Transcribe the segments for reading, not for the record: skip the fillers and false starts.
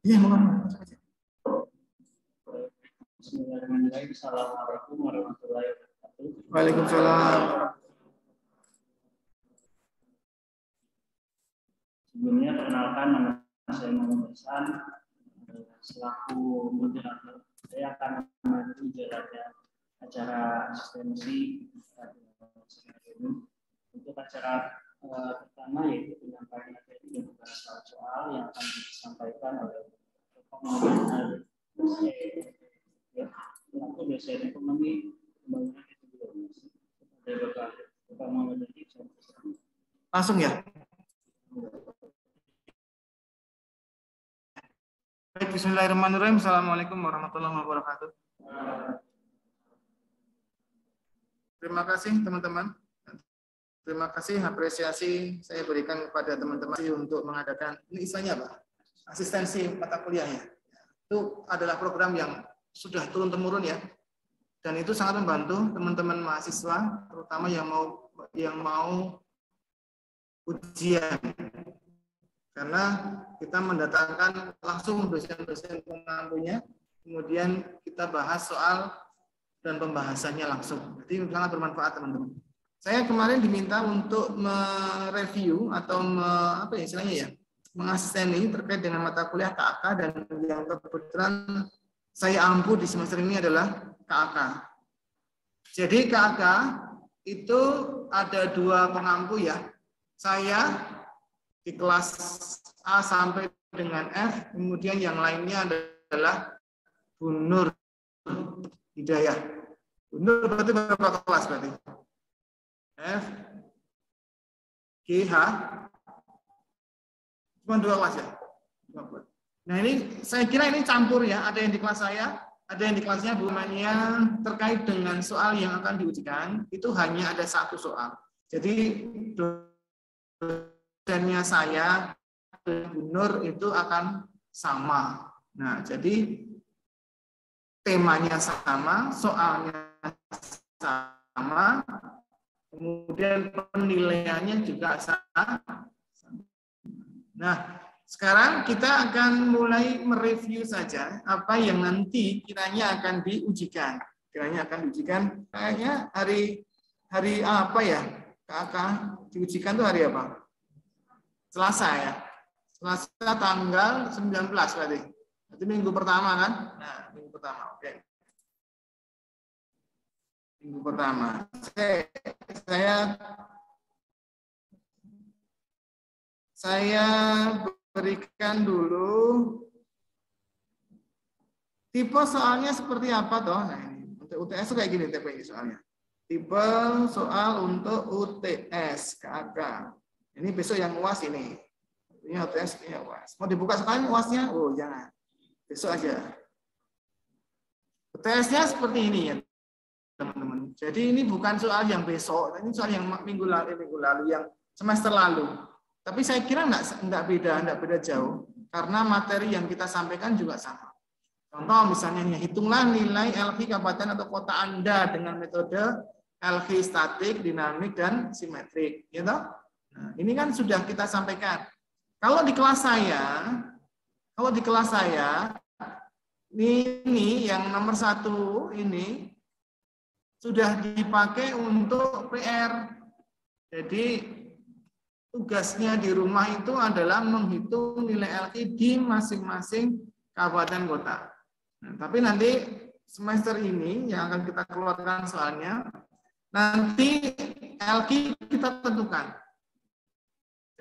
Iya, mohon. Bismillahirrahmanirrahim. Assalamualaikum warahmatullahi wabarakatuh. Waalaikumsalam. Sebelumnya perkenalkan, nama saya Muhammad Hasan. Selaku moderator, saya akan membantu jalannya acara asistensi ini. Untuk acara pertama yaitu penyampaian materi dan soal yang akan disampaikan oleh pengamat pelaku dosen ekonomi pembangunan ekonomi. Langsung ya. Baik, bismillahirrahmanirrahim. Assalamualaikum warahmatullahi wabarakatuh. Terima kasih teman-teman. Terima kasih apresiasi saya berikan kepada teman-teman untuk mengadakan ini istilahnya apa? Asistensi mata kuliahnya. Itu adalah program yang sudah turun-temurun ya. Dan itu sangat membantu teman-teman mahasiswa terutama yang mau ujian. Karena kita mendatangkan langsung dosen-dosen pengampunya, kemudian kita bahas soal dan pembahasannya langsung. Jadi sangat bermanfaat teman-teman. Saya kemarin diminta untuk mereview atau mengasisteni terkait dengan mata kuliah KAK dan yang kebetulan saya ampu di semester ini adalah KAK. Jadi KAK itu ada dua pengampu ya. Saya di kelas A sampai dengan F, kemudian yang lainnya adalah Bu Nur Hidayah. Bu Nur berarti berapa kelas berarti? F, G, H, cuma 2 kelas ya. Nah ini saya kira ini campur ya, ada yang di kelas saya, ada yang di kelasnya Bu Mania. Terkait dengan soal yang akan diujikan itu hanya ada 1 soal. Jadi dosennya saya, Bu Nur itu akan sama. Nah jadi temanya sama, soalnya sama. Kemudian penilaiannya juga sama. Nah, sekarang kita akan mulai mereview saja apa yang nanti kiranya akan diujikan. Kiranya akan diujikan kayaknya hari apa ya? Kakak diujikan tuh hari apa? Selasa ya. Selasa tanggal 19 berarti. Itu minggu pertama kan? Nah, minggu pertama. Oke. Minggu pertama. Saya berikan dulu tipe soalnya seperti apa toh. Nah ini untuk UTS kayak gini TPI soalnya. Tipe soal untuk UTS KAK. Ini besok yang UAS ini. Ini UTS ini UAS. Mau dibuka sekalian UASnya? Oh jangan. Besok aja. UTS-nya seperti ini ya teman-teman. Jadi ini bukan soal yang besok, ini soal yang minggu lalu yang semester lalu. Tapi saya kira enggak beda jauh karena materi yang kita sampaikan juga sama. Contoh misalnya hitunglah nilai LV kabupaten atau kota Anda dengan metode LV statik, dinamik dan simetrik, gitu. Nah, ini kan sudah kita sampaikan. Kalau di kelas saya ini yang nomor 1 ini sudah dipakai untuk PR. Jadi tugasnya di rumah itu adalah menghitung nilai LQ di masing-masing kabupaten kota. Nah, tapi nanti semester ini yang akan kita keluarkan soalnya, nanti LQ kita tentukan.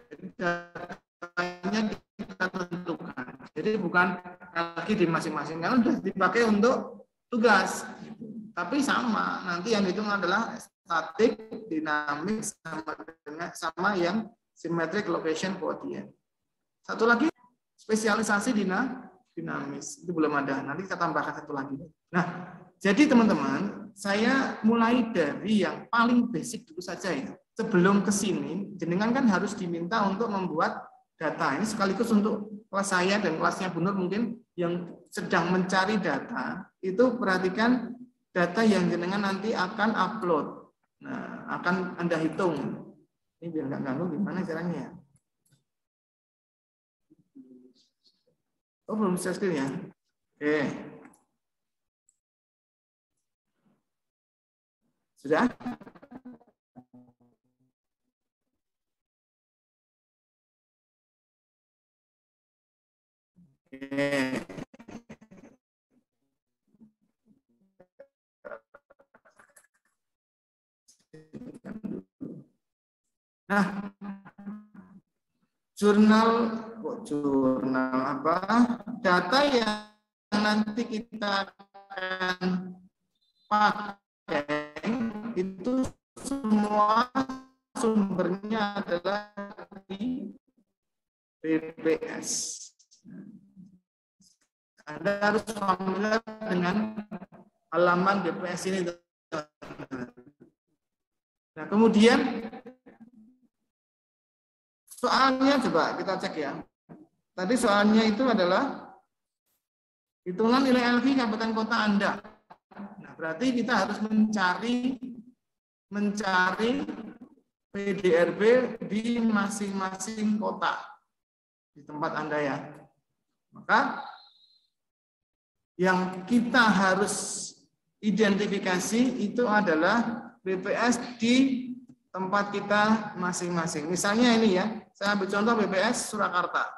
Jadi datanya kita tentukan. Jadi bukan LQ di masing-masing, karena sudah dipakai untuk tugas. Tapi sama, nanti yang dihitung adalah statik, dinamik, sama yang symmetric location quotient. Satu lagi spesialisasi dinamis, itu belum ada. Nanti kita tambahkan satu lagi. Nah, jadi teman-teman, saya mulai dari yang paling basic dulu saja ya. Sebelum ke sini, jenengan kan harus diminta untuk membuat data. Ini sekaligus untuk kelas saya dan kelasnya Bu Nur mungkin yang sedang mencari data, itu perhatikan data yang jenengan nanti akan upload. Nah, akan Anda hitung. Ini biar nggak ganggu gimana caranya ya? Oh, belum share screen ya? Oke. Sudah? Oke. Nah, jurnal apa? Data yang nanti kita akan pakai itu semua sumbernya adalah di BPS. Anda harus familiar dengan halaman BPS ini. Nah, kemudian soalnya coba kita cek ya. Tadi soalnya itu adalah hitungan nilai LV kabupaten kota Anda. Nah, berarti kita harus mencari PDRB di masing-masing kota di tempat Anda ya. Maka yang kita harus identifikasi itu adalah BPS di tempat kita masing-masing. Misalnya ini ya, saya ambil contoh BPS Surakarta.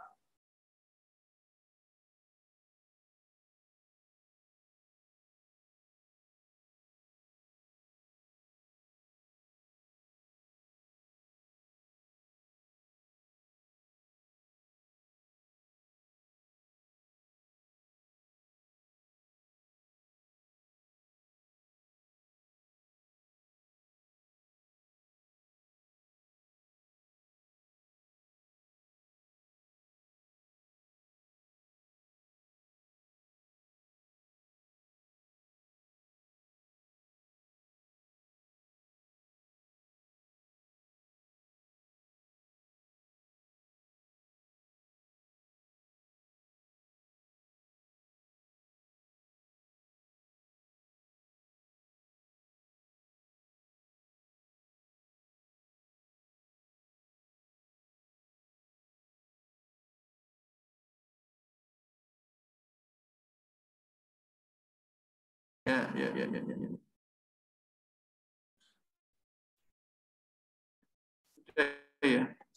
Ya. Ya,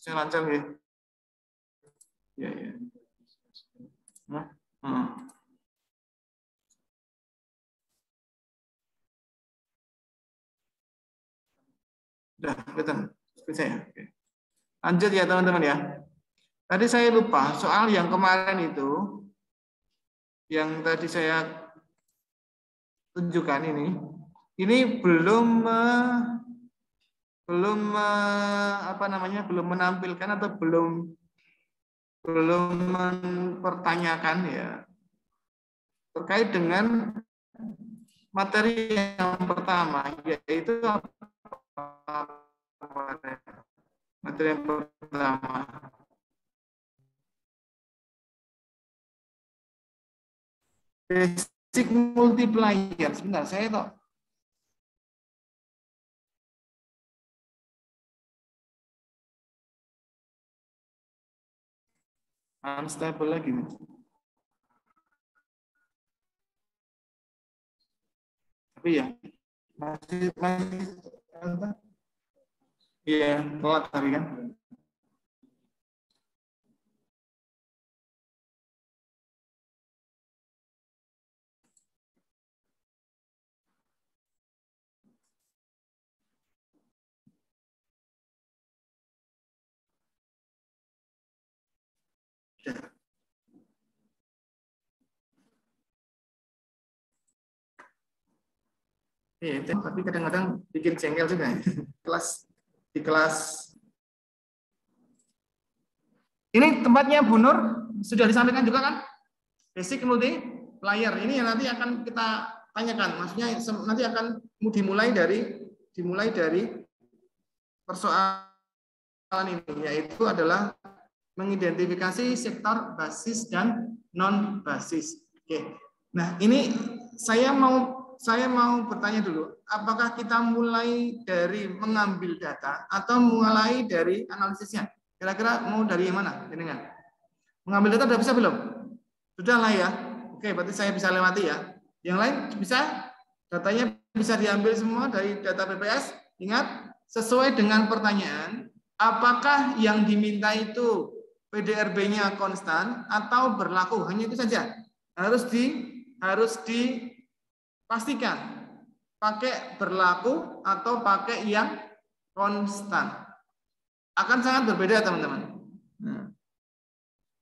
saya lancar ya. Ya. Udah, kelihatan seperti saya. Oke. Lanjut ya teman-teman ya. Tadi saya lupa soal yang kemarin itu, yang tadi saya tunjukkan ini belum menampilkan atau belum mempertanyakan ya terkait dengan materi yang pertama, yaitu materi yang pertama. Basic multiplier. Sebentar, saya tahu. Unstable lagi nih. Tapi ya masih iya telat tadi kan. Iya, tapi kadang-kadang bikin jengkel juga ya. Di kelas. Ini tempatnya Bu Nur sudah disampaikan juga kan? Basic multiplier. Ini yang nanti akan kita tanyakan. Maksudnya nanti akan dimulai dari persoalan ini, yaitu adalah mengidentifikasi sektor basis dan non basis. Oke. Nah, ini saya mau bertanya dulu, apakah kita mulai dari mengambil data atau mulai dari analisisnya? Kira-kira mau dari yang mana? Mengambil data sudah bisa belum? Sudahlah ya. Oke, berarti saya bisa lewati ya. Yang lain bisa? Datanya bisa diambil semua dari data BPS. Ingat, sesuai dengan pertanyaan, apakah yang diminta itu PDRB-nya konstan atau berlaku? Hanya itu saja. Harus dipastikan pakai berlaku atau pakai yang konstan. Akan sangat berbeda, teman-teman.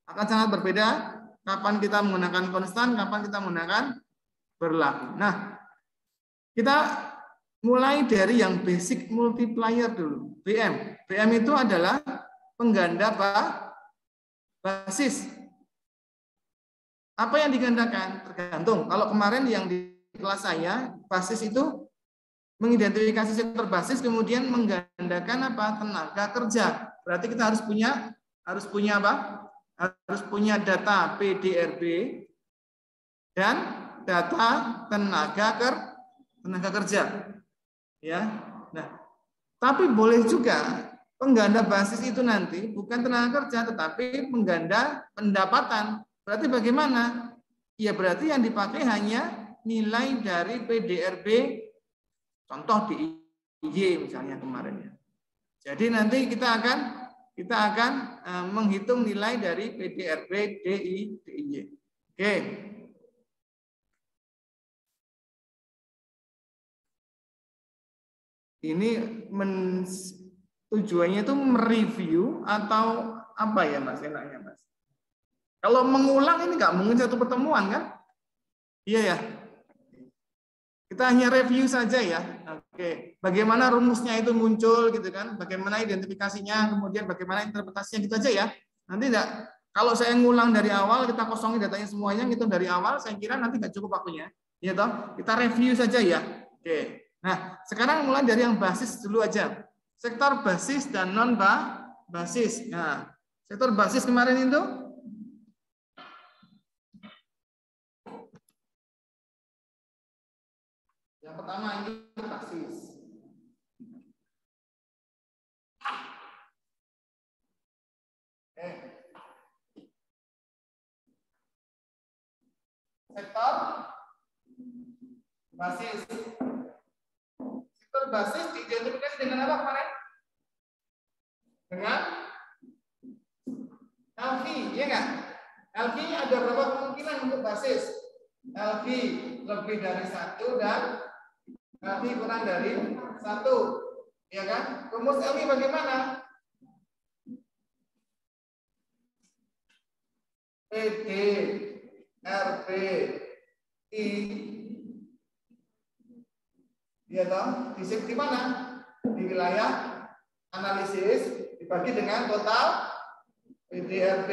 Akan sangat berbeda kapan kita menggunakan konstan, kapan kita menggunakan berlaku. Nah, kita mulai dari yang basic multiplier dulu. BM. BM itu adalah pengganda basis. Apa yang digandakan? Tergantung. Kalau kemarin yang di kelas saya, basis itu mengidentifikasi sektor basis, kemudian menggandakan apa? Tenaga kerja. Berarti kita harus punya apa? Harus punya data PDRB dan data tenaga kerja. Ya. Nah, tapi boleh juga pengganda basis itu nanti bukan tenaga kerja tetapi pengganda pendapatan. Berarti bagaimana? Ya berarti yang dipakai hanya nilai dari PDRB, contoh DIY misalnya kemarin ya. Jadi nanti kita akan menghitung nilai dari PDRB DIY. Oke. Ini tujuannya itu mereview atau apa ya Mas enaknya Mas? Kalau mengulang ini nggak mungkin satu pertemuan kan? Iya ya. Kita hanya review saja ya. Oke. Bagaimana rumusnya itu muncul gitu kan? Bagaimana identifikasinya, kemudian bagaimana interpretasinya gitu aja ya. Nanti enggak. Kalau saya ngulang dari awal, kita kosongin datanya semuanya, gitu dari awal, saya kira nanti nggak cukup waktunya. Iya toh? Kita review saja ya. Oke. Nah, sekarang mulai dari yang basis dulu aja. Sektor basis dan non basis. Nah, sektor basis kemarin itu yang pertama ini basis. Sektor basis. Sektor basis diidentifikasi dengan apa kemarin? Dengan LV, ya nggak? LV ada berapa kemungkinan untuk basis? LV lebih dari 1 dan LV kurang dari 1, ya kan? Rumus LV bagaimana? PD, RB, I, ya toh? Di mana? Di wilayah analisis dibagi dengan total PDRB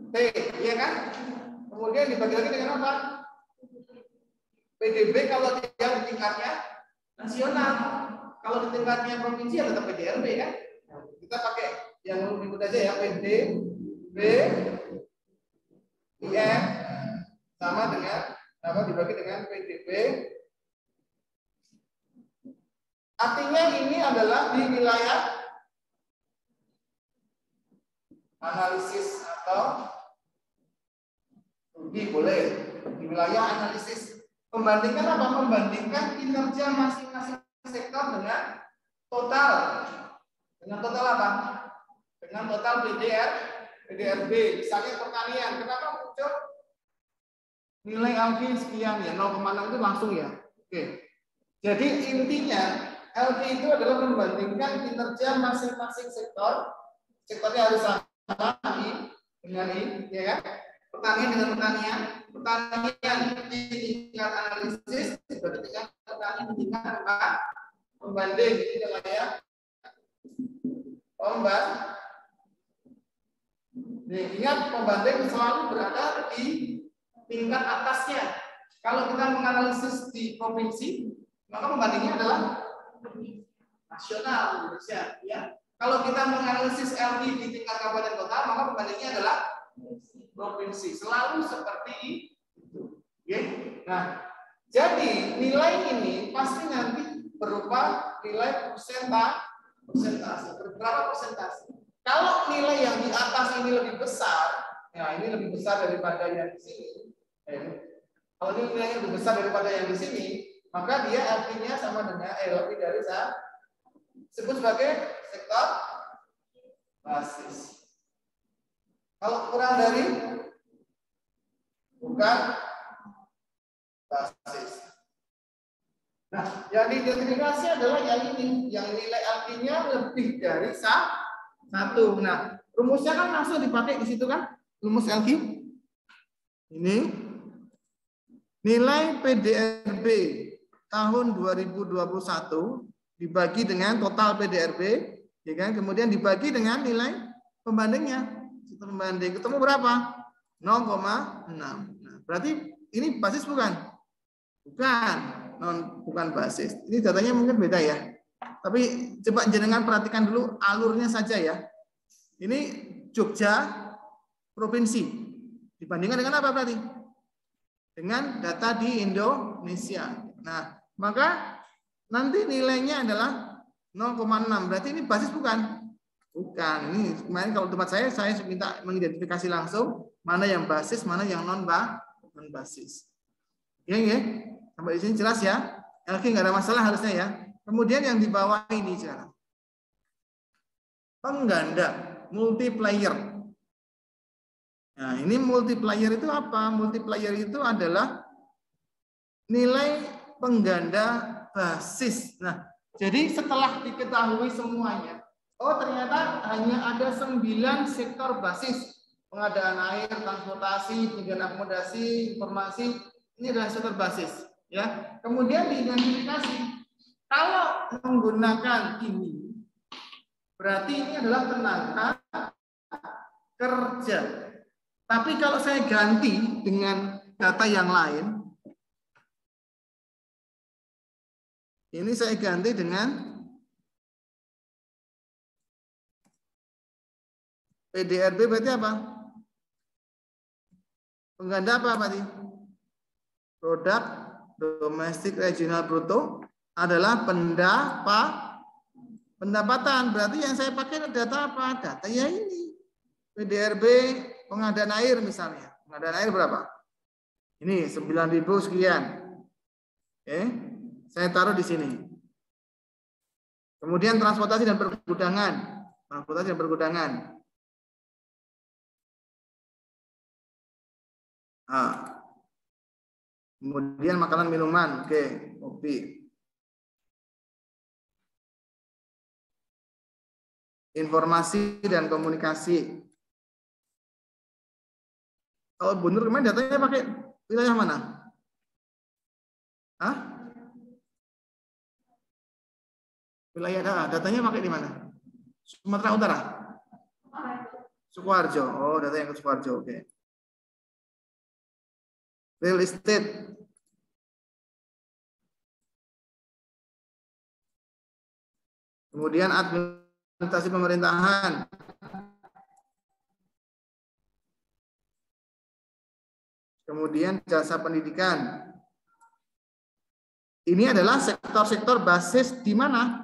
T, ya kan? Kemudian dibagi lagi dengan apa? PDB kalau dia di tingkatnya nasional, kalau di tingkatnya provinsi ya tetap PDRB kan? Kita pakai yang lebih mudah aja ya, PDB IM sama dengan apa dibagi dengan PDB. Artinya ini adalah di wilayah analisis atau studi boleh di wilayah analisis. Membandingkan apa? Membandingkan kinerja masing-masing sektor dengan total apa? Dengan total PDRB. Misalnya pertanian, kenapa muncul nilai LV sekian ya 0,6 itu langsung ya. Oke. Jadi intinya LV itu adalah membandingkan kinerja masing-masing sektor. Sektornya harus sama dengan I, ya kan? Pertanian dengan pertanian di tingkat analisis dibanding dengan pertanian di tingkat pembanding. Ini namanya pembanding. Ingat pembanding selalu berada di tingkat atasnya. Kalau kita menganalisis di provinsi, maka pembandingnya adalah nasional Indonesia. Ya. Kalau kita menganalisis LV di tingkat kabupaten kota, maka pembandingnya adalah provinsi. Selalu seperti itu. Oke. Nah, jadi nilai ini pasti nanti berupa nilai persentase. Berapa persentase? Kalau nilai yang di atas ini lebih besar, Ya, ini lebih besar daripada yang di sini. Kalau ini nilainya lebih besar daripada yang di sini, maka dia artinya sama dengan lebih dari disebut sebagai sektor basis. Kalau kurang dari bukan basis. Nah, yang diidentifikasi adalah yang ini, yang nilai artinya lebih dari satu. Nah, rumusnya kan langsung dipakai di situ kan, rumus algi. Ini nilai PDRB tahun 2021 dibagi dengan total PDRB, ya kan? Kemudian dibagi dengan nilai pembandingnya. Pembanding ketemu berapa? 0,6. Nah, berarti ini basis bukan? Bukan. Bukan basis. Ini datanya mungkin beda ya. Tapi coba jenengan perhatikan dulu alurnya saja ya. Ini Jogja provinsi. Dibandingkan dengan apa berarti? Dengan data di Indonesia. Nah, maka nanti nilainya adalah 0,6. Berarti ini basis bukan? Bukan. Ini kemarin kalau tempat saya minta mengidentifikasi langsung mana yang basis, mana yang non basis. Ya, ya. Sampai di sini jelas ya. Oke, nggak ada masalah harusnya ya. Kemudian yang di bawah ini sekarang. Pengganda, multiplier. Nah, ini multiplier itu apa? Multiplier itu adalah nilai pengganda basis. Nah, jadi setelah diketahui semuanya, oh ternyata hanya ada 9 sektor basis. Pengadaan air, transportasi, penyediaan akomodasi, informasi, ini adalah sektor basis. Ya, kemudian diidentifikasi. Kalau menggunakan ini, berarti ini adalah tenaga kerja. Tapi kalau saya ganti dengan data yang lain, ini saya ganti dengan PDRB berarti apa? Pengganda apa tadi? Produk domestik regional bruto adalah pendapatan. Berarti yang saya pakai data apa? Data ya ini. PDRB pengadaan air misalnya. Pengadaan air berapa? Ini 9.000 sekian. Oke. Saya taruh di sini. Kemudian transportasi dan pergudangan. Transportasi dan pergudangan. Nah. Kemudian makanan minuman, oke, kopi. Informasi dan komunikasi. Kalau benar kemarin datanya pakai wilayah mana? Hah? Wilayah datanya pakai di mana? Sumatera Utara. Sukoharjo. Oh, data yang ke Sukoharjo, oke. Real estate. Kemudian administrasi pemerintahan. Kemudian jasa pendidikan. Ini adalah sektor-sektor basis di mana?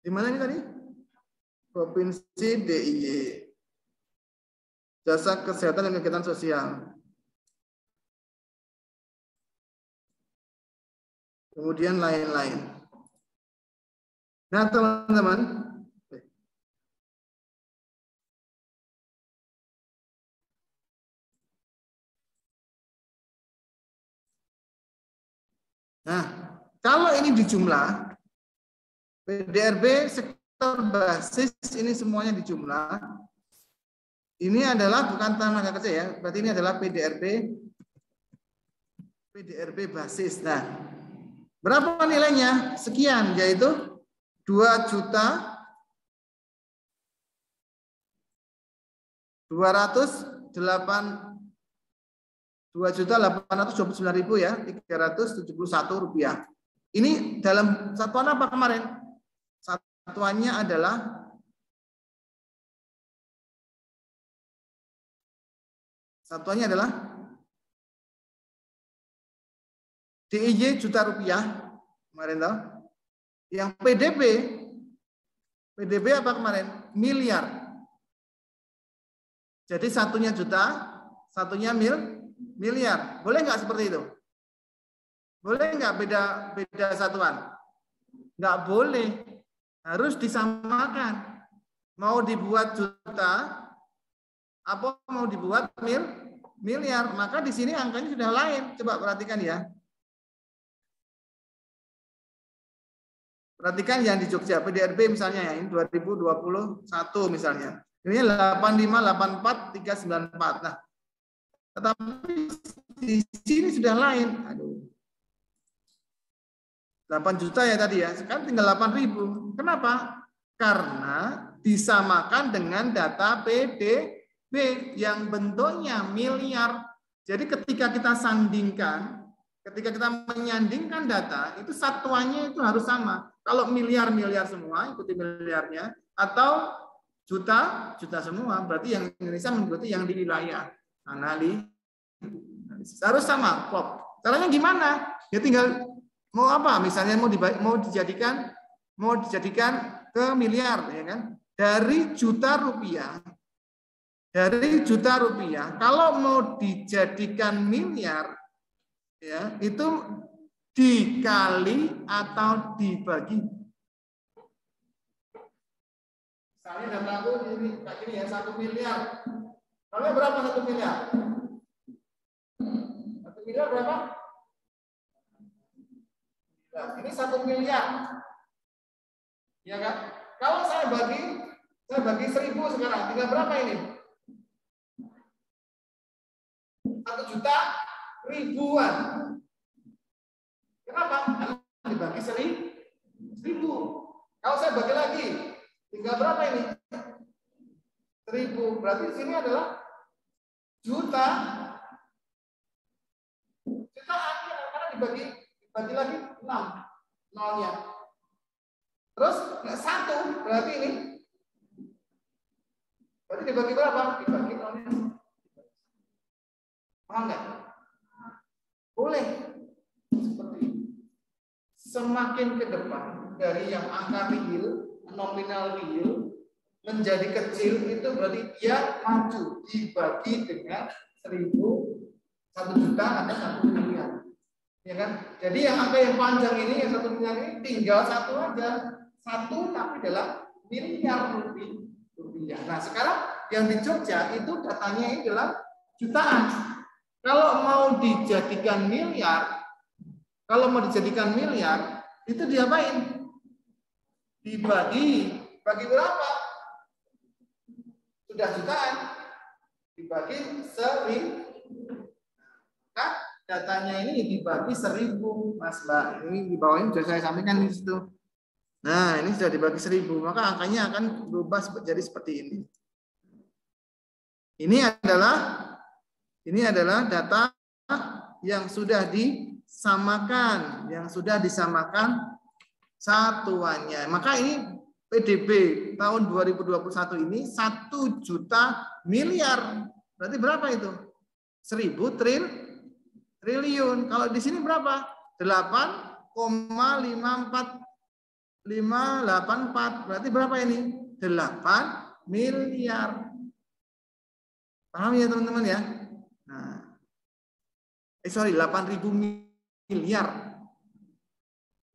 Di mana ini tadi? Provinsi DIY. Jasa kesehatan dan kegiatan sosial. Kemudian lain-lain. Nah, teman-teman, nah, kalau ini dijumlah, PDRB sektor basis ini semuanya dijumlah. Ini adalah bukan tenaga kerja ya, berarti ini adalah PDRB basis. Nah, berapa nilainya? Sekian, yaitu 2.829.000 ya, 371 rupiah. Ini dalam satuan apa kemarin? Satuannya adalah DIY juta rupiah kemarin tahu. Yang PDB apa kemarin? Miliar. Jadi satunya juta, satunya miliar. Boleh nggak seperti itu? Boleh nggak beda satuan? Nggak boleh. Harus disamakan. Mau dibuat juta, apa mau dibuat miliar. Maka di sini angkanya sudah lain. Coba perhatikan ya. Perhatikan yang di Jogja, PDRB misalnya ya, ini 2021 misalnya. Ini 85, 84, 394. Nah, tetapi di sini sudah lain. Aduh. 8 juta ya tadi ya, sekarang tinggal 8.000. Kenapa? Karena disamakan dengan data PDB yang bentuknya miliar. Jadi ketika kita sandingkan, ketika kita menyandingkan data, itu satuannya itu harus sama. Kalau miliar semua, ikuti miliarnya, atau juta semua, berarti yang Indonesia berarti yang di wilayah analisis. Harus sama, klop. Caranya gimana? Ya tinggal mau apa? Misalnya mau dijadikan ke miliar, ya kan? Dari juta rupiah, kalau mau dijadikan miliar, ya itu dikali atau dibagi. Misalnya data aku ini kayak gini ya, 1 miliar. Lalu berapa 1 miliar? 1 miliar berapa? Nah, ini 1 miliar. Ya kan? Kalau saya bagi 1.000 sekarang, tinggal berapa ini? 1 juta ribuan. Kenapa? Dibagi 1.000. Kalau saya bagi lagi, tinggal berapa ini? 1.000. Berarti di sini adalah jutaan. Karena dibagi lagi 6 nolnya. Terus 1 berarti ini. Berarti dibagi berapa? Dibagi nolnya. Paham nggak? Boleh. Seperti ini. Semakin ke depan dari yang angka real, nominal real menjadi kecil, itu berarti dia maju dibagi dengan 1.000, 1 juta atau 1 miliar. Ya kan? Jadi yang angka yang panjang ini, yang 1 miliar ini tinggal 1 aja. 1 tapi dalam miliar rupiah. Nah sekarang yang di Jogja itu datanya ini adalah jutaan. Kalau mau dijadikan miliar, itu diapain? Bagi berapa? Sudah jutaan. Dibagi 1.000. Nah, datanya ini dibagi 1.000, Mas Mbak. Ini di bawah ini sudah saya sampaikan di situ. Nah, ini sudah dibagi 1.000, maka angkanya akan berubah jadi seperti ini. Ini adalah data yang sudah disamakan, satuannya. Maka ini PDB tahun 2021 ini 1 juta miliar. Berarti berapa itu? 1.000 triliun. Kalau di sini berapa? 8,584. Berarti berapa ini? 8 miliar. Paham ya teman-teman ya? Nah, 8.000 miliar.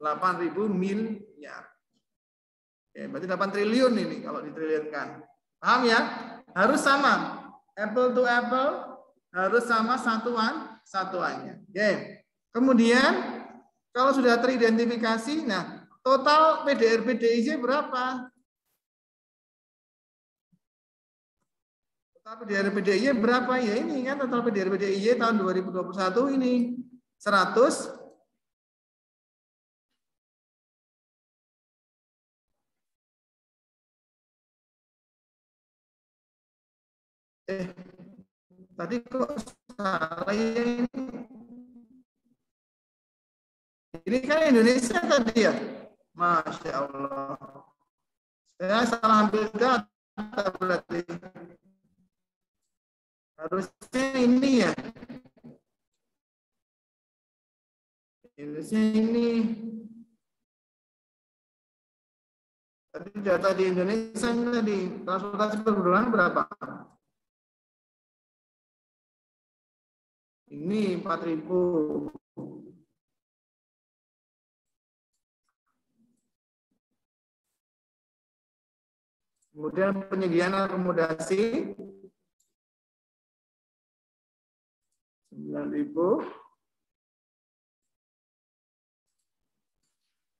8.000 miliar. Oke, berarti 8 triliun ini kalau ditriliunkan. Paham ya? Harus sama. Apple to apple harus sama satuannya. Oke. Kemudian kalau sudah teridentifikasi, nah total PDRB DIY berapa? Total PDRB DIY berapa? Ya ini kan total PDRB DIY tahun 2021 ini 100. Tadi kok salah ya ini? Ini kan Indonesia tadi ya? Masya Allah. Saya salah ambil data berarti. Harusnya ini ya. Indonesia ini. Tadi data di Indonesia ini tadi transportasi perburuan berapa? Ini 4.000. Kemudian penyediaan akomodasi 9.000.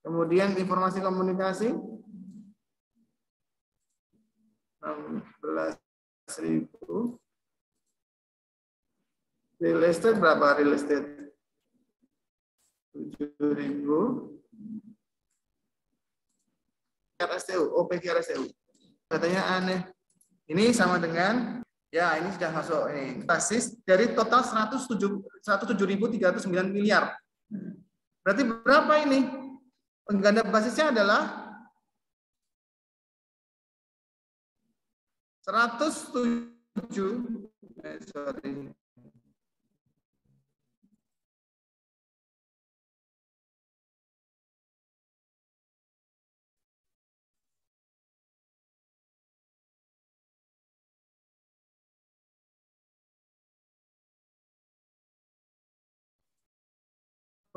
Kemudian informasi komunikasi 16.000. Real estate berapa real estate? 7.000. RSTU, OPG RSTU. Katanya aneh. Ini sama dengan, ya ini sudah masuk ini basis dari total 107.309 miliar. Berarti berapa ini? Pengganda basisnya adalah 107. Sorry.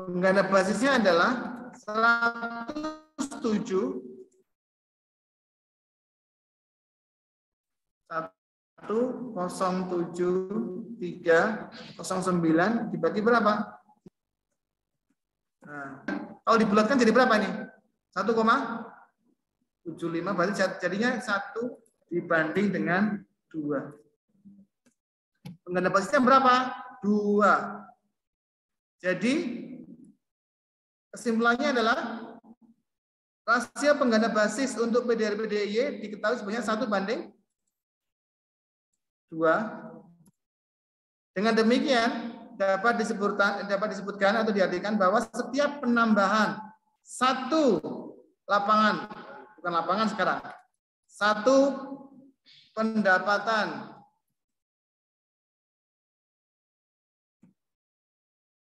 Pengganda basisnya adalah 107 107.309 dibagi berapa? Nah, kalau dibulatkan jadi berapa ini? 1,75 berarti jadinya 1 dibanding dengan 2. Pengganda basisnya berapa? 2. Jadi kesimpulannya adalah rasio pengganda basis untuk PDR-PDIY diketahui sebanyak 1:2. Dengan demikian dapat disebutkan atau diartikan bahwa setiap penambahan 1 lapangan, bukan lapangan sekarang, 1 pendapatan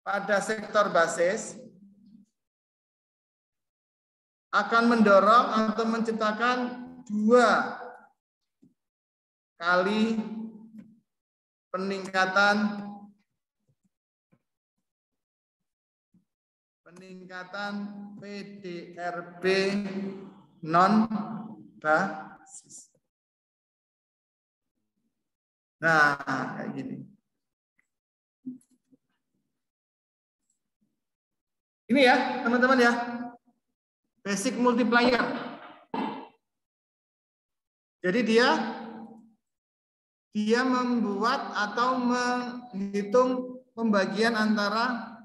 pada sektor basis akan mendorong atau menciptakan 2 kali peningkatan PDRB non basis. Nah, kayak gini. Ini ya, teman-teman ya. Basic multiplier. Jadi dia membuat atau menghitung pembagian antara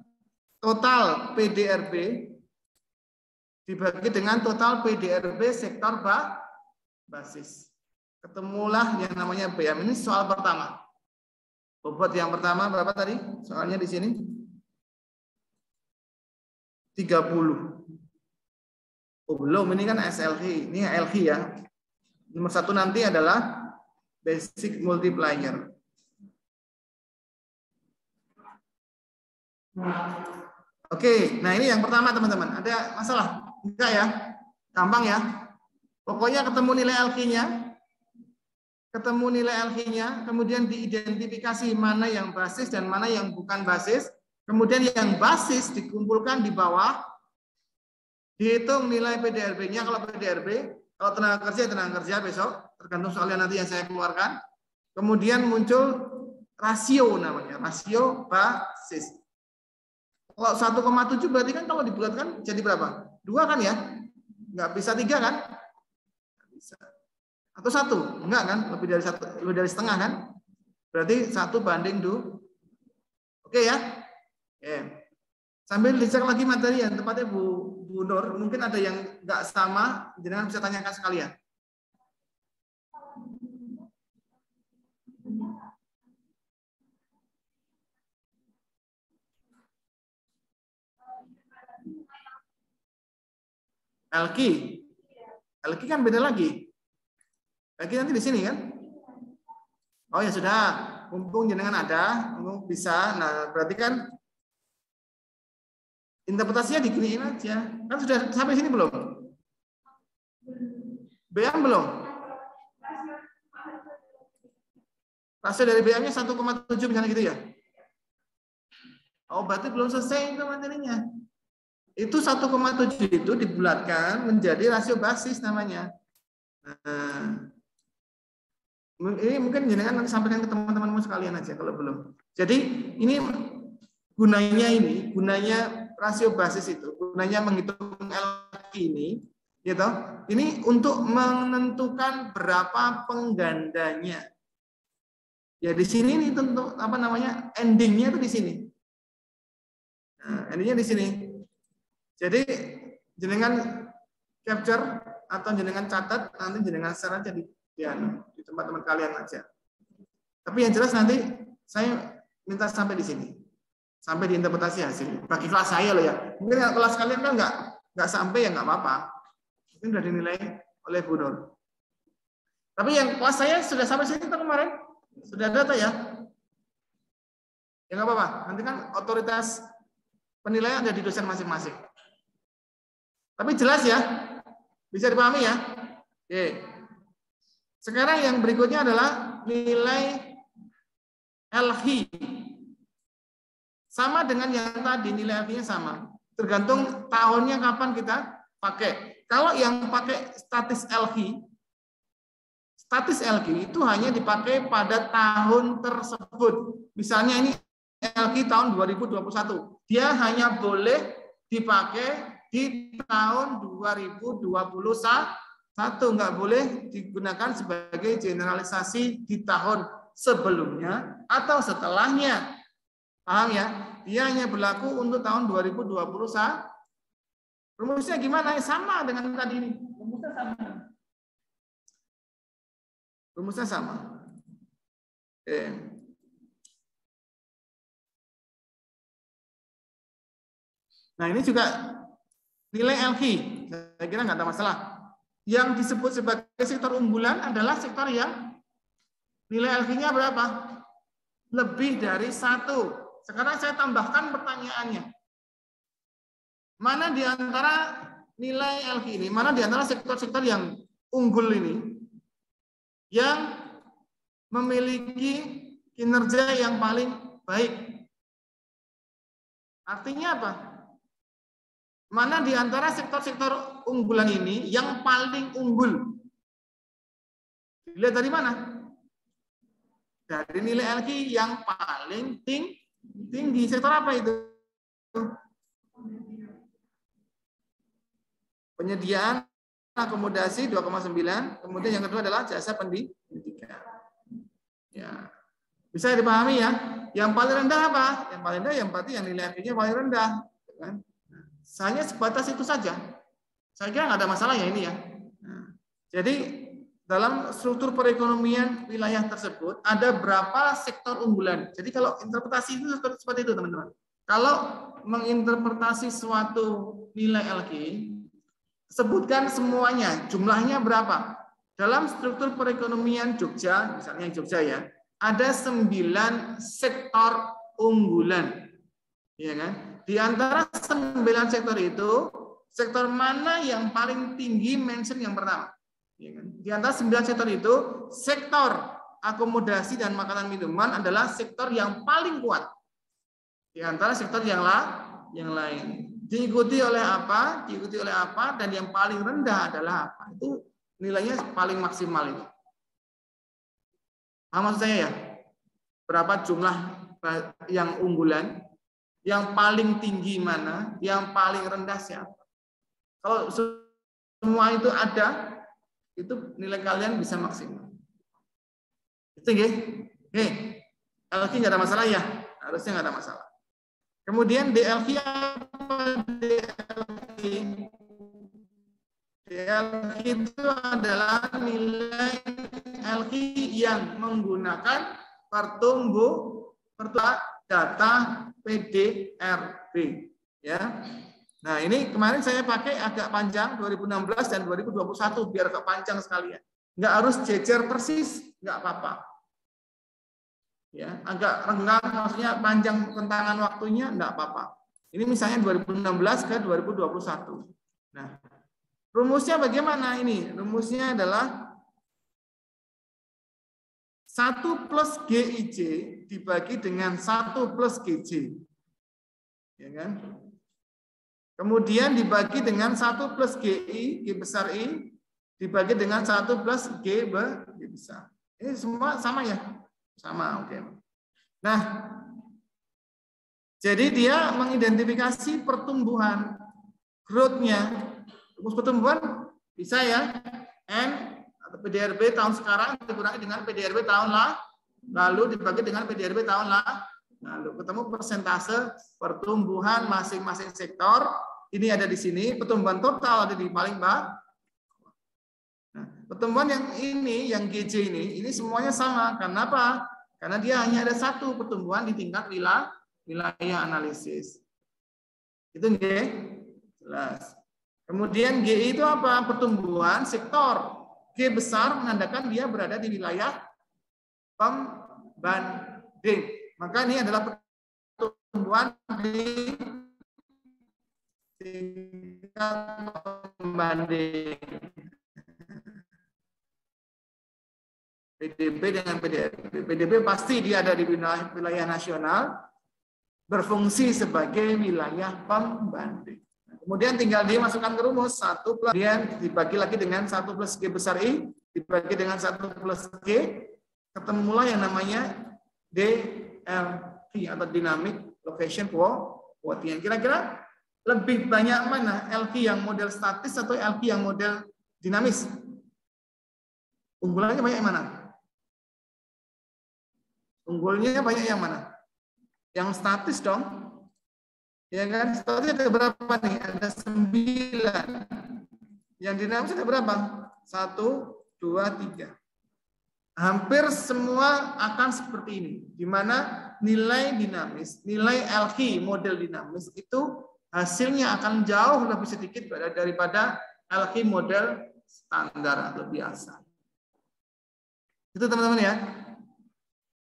total PDRB dibagi dengan total PDRB sektor basis. Ketemulah yang namanya BM. Ini soal pertama. Bobot yang pertama berapa tadi? Soalnya di sini 30. Oh, belum, ini kan SLG, ini LG ya. Nomor 1 nanti adalah basic multiplier. Oke, nah ini yang pertama teman-teman. Ada masalah? Enggak ya? Gampang ya? Pokoknya ketemu nilai LG-nya, kemudian diidentifikasi mana yang basis dan mana yang bukan basis. Kemudian yang basis dikumpulkan di bawah. Dihitung nilai PDRB-nya, kalau PDRB, kalau tenaga kerja besok, tergantung soalnya nanti yang saya keluarkan. Kemudian muncul rasio namanya, rasio basis. Kalau 1,7 berarti kan kalau dibulatkan jadi berapa? 2 kan ya? Nggak bisa 3 kan? Nggak bisa. Atau 1? Enggak kan? Lebih dari setengah kan? Berarti 1:2. Oke ya? Oke. Sambil dicek lagi materi yang tempatnya Bu Nur, mungkin ada yang nggak sama, jangan bisa tanyakan sekalian. LQ kan beda lagi. LQ nanti di sini kan? Oh ya sudah, mumpung jenengan ada, bisa. Nah berarti kan interpretasinya diginiin aja. Kan sudah sampai sini belum? BM belum? Rasio dari BM-nya 1,7 misalnya gitu ya? Oh, berarti belum selesai itu materinya. Itu 1,7 itu dibulatkan menjadi rasio basis namanya. Nah, ini mungkin jenengan nanti sampaikan ke teman-temanmu sekalian aja kalau belum. Jadi ini gunanya rasio basis itu, gunanya menghitung LQ ini, gitu. Ini untuk menentukan berapa penggandanya. Ya di sini nih tentu apa namanya endingnya itu di sini. Nah, endingnya di sini. Jadi jenengan capture atau jenengan catat nanti jenengan share aja di tempat-tempat kalian aja. Tapi yang jelas nanti saya minta sampai di sini, sampai di interpretasi hasil. Bagi kelas saya loh ya. Mungkin kelas kalian kan nggak sampai ya nggak apa-apa. Mungkin sudah dinilai oleh Bu Nur. Tapi yang kelas saya sudah sampai sini kemarin, sudah data ya. Ya nggak apa-apa. Nanti kan otoritas penilaian ada di dosen masing-masing. Tapi jelas ya, bisa dipahami ya. Oke. Sekarang yang berikutnya adalah nilai LH. Sama dengan yang tadi, nilai LH-nya sama. Tergantung tahunnya kapan kita pakai. Kalau yang pakai statis LH itu hanya dipakai pada tahun tersebut. Misalnya ini LH tahun 2021. Dia hanya boleh dipakai di tahun 2021, nggak boleh digunakan sebagai generalisasi di tahun sebelumnya atau setelahnya. Paham ya? Dia hanya berlaku untuk tahun 2021. Rumusnya gimana? Sama dengan tadi ini. Rumusnya sama. Oke. Nah ini juga nilai LQ, saya kira nggak ada masalah. Yang disebut sebagai sektor unggulan adalah sektor yang nilai LQ-nya berapa? Lebih dari 1. Sekarang saya tambahkan pertanyaannya. Mana di antara nilai LQ ini, mana di antara sektor-sektor yang unggul ini, yang memiliki kinerja yang paling baik? Artinya apa? Mana di antara sektor-sektor unggulan ini yang paling unggul? Dilihat dari mana? Dari nilai LQ yang paling tinggi. Sektor apa itu? Penyediaan akomodasi 2,9. Kemudian yang kedua adalah jasa pendidikan. Ya. Bisa dipahami ya? Yang paling rendah apa? Yang paling rendah yang berarti yang nilai LQ-nya paling rendah. Kan? Hanya sebatas itu saja. Saya kira nggak ada masalah ya ini ya. Nah, jadi dalam struktur perekonomian wilayah tersebut ada berapa sektor unggulan. Jadi kalau interpretasi itu seperti itu teman-teman. Kalau menginterpretasi suatu nilai LQ, sebutkan semuanya, jumlahnya berapa. Dalam struktur perekonomian Jogja, misalnya Jogja ya, ada 9 sektor unggulan. Ya kan? Di antara 9 sektor itu, sektor mana yang paling tinggi mention yang pertama? Ya kan? Di antara 9 sektor itu, sektor akomodasi dan makanan minuman adalah sektor yang paling kuat. Di antara sektor yang lain. Diikuti oleh apa? Diikuti oleh apa? Dan yang paling rendah adalah apa? Itu nilainya paling maksimal itu. Paham maksud saya ya? Berapa jumlah yang unggulan? Yang paling tinggi mana? Yang paling rendah siapa? Kalau semua itu ada, itu nilai kalian bisa maksimal. Itu nggih? Nggih. LQ nggak ada masalah ya? Harusnya nggak ada masalah. Kemudian DLQ apa? DLQ itu adalah nilai LQ yang menggunakan pertumbuhan data PDRB ya. Nah, ini kemarin saya pakai agak panjang 2016 dan 2021 biar agak panjang sekalian. Nggak harus jejer persis, nggak apa-apa. Ya, agak renggang maksudnya panjang rentangan waktunya nggak apa-apa. Ini misalnya 2016 ke 2021. Nah, rumusnya bagaimana ini? Rumusnya adalah 1 plus GIJ dibagi dengan 1 plus GJ. Ya kan? Kemudian dibagi dengan 1 plus GI, G besar I, dibagi dengan 1 plus G besar. Ini semua sama ya? Sama, oke. Nah, jadi dia mengidentifikasi pertumbuhan, growth-nya. Rumus pertumbuhan bisa ya, N atau PDRB tahun sekarang dikurangi dengan PDRB tahun lalu dibagi dengan PDRB tahun lalu. Ketemu persentase pertumbuhan masing-masing sektor. Ini ada di sini, pertumbuhan total ada di paling bawah. Nah, pertumbuhan yang ini, yang GJ ini semuanya sama. Karena apa? Karena dia hanya ada satu pertumbuhan di tingkat wilayah analisis. Itu nggih? Jelas. Kemudian GI itu apa? Pertumbuhan sektor. G besar menandakan dia berada di wilayah pembanding. Maka ini adalah pertumbuhan di tingkat pembanding. PDB dengan PDB. PDB pasti dia ada di wilayah nasional, berfungsi sebagai wilayah pembanding. Kemudian tinggal dia masukkan ke rumus 1 plus, kemudian dibagi lagi dengan 1 plus G besar I, dibagi dengan 1 plus G, ketemulah yang namanya DLQ atau Dynamic Location Quotient. Kira-kira lebih banyak mana? LQ yang model statis atau LQ yang model dinamis? Unggulannya banyak yang mana? Unggulnya banyak yang mana? Yang statis dong. Ya kan? Statis ada berapa nih? Ada 9. Yang dinamis ada berapa? 1, 2, 3. Hampir semua akan seperti ini. Di mana nilai dinamis, nilai LQ model dinamis itu hasilnya akan jauh lebih sedikit daripada LQ model standar atau biasa. Itu teman-teman ya.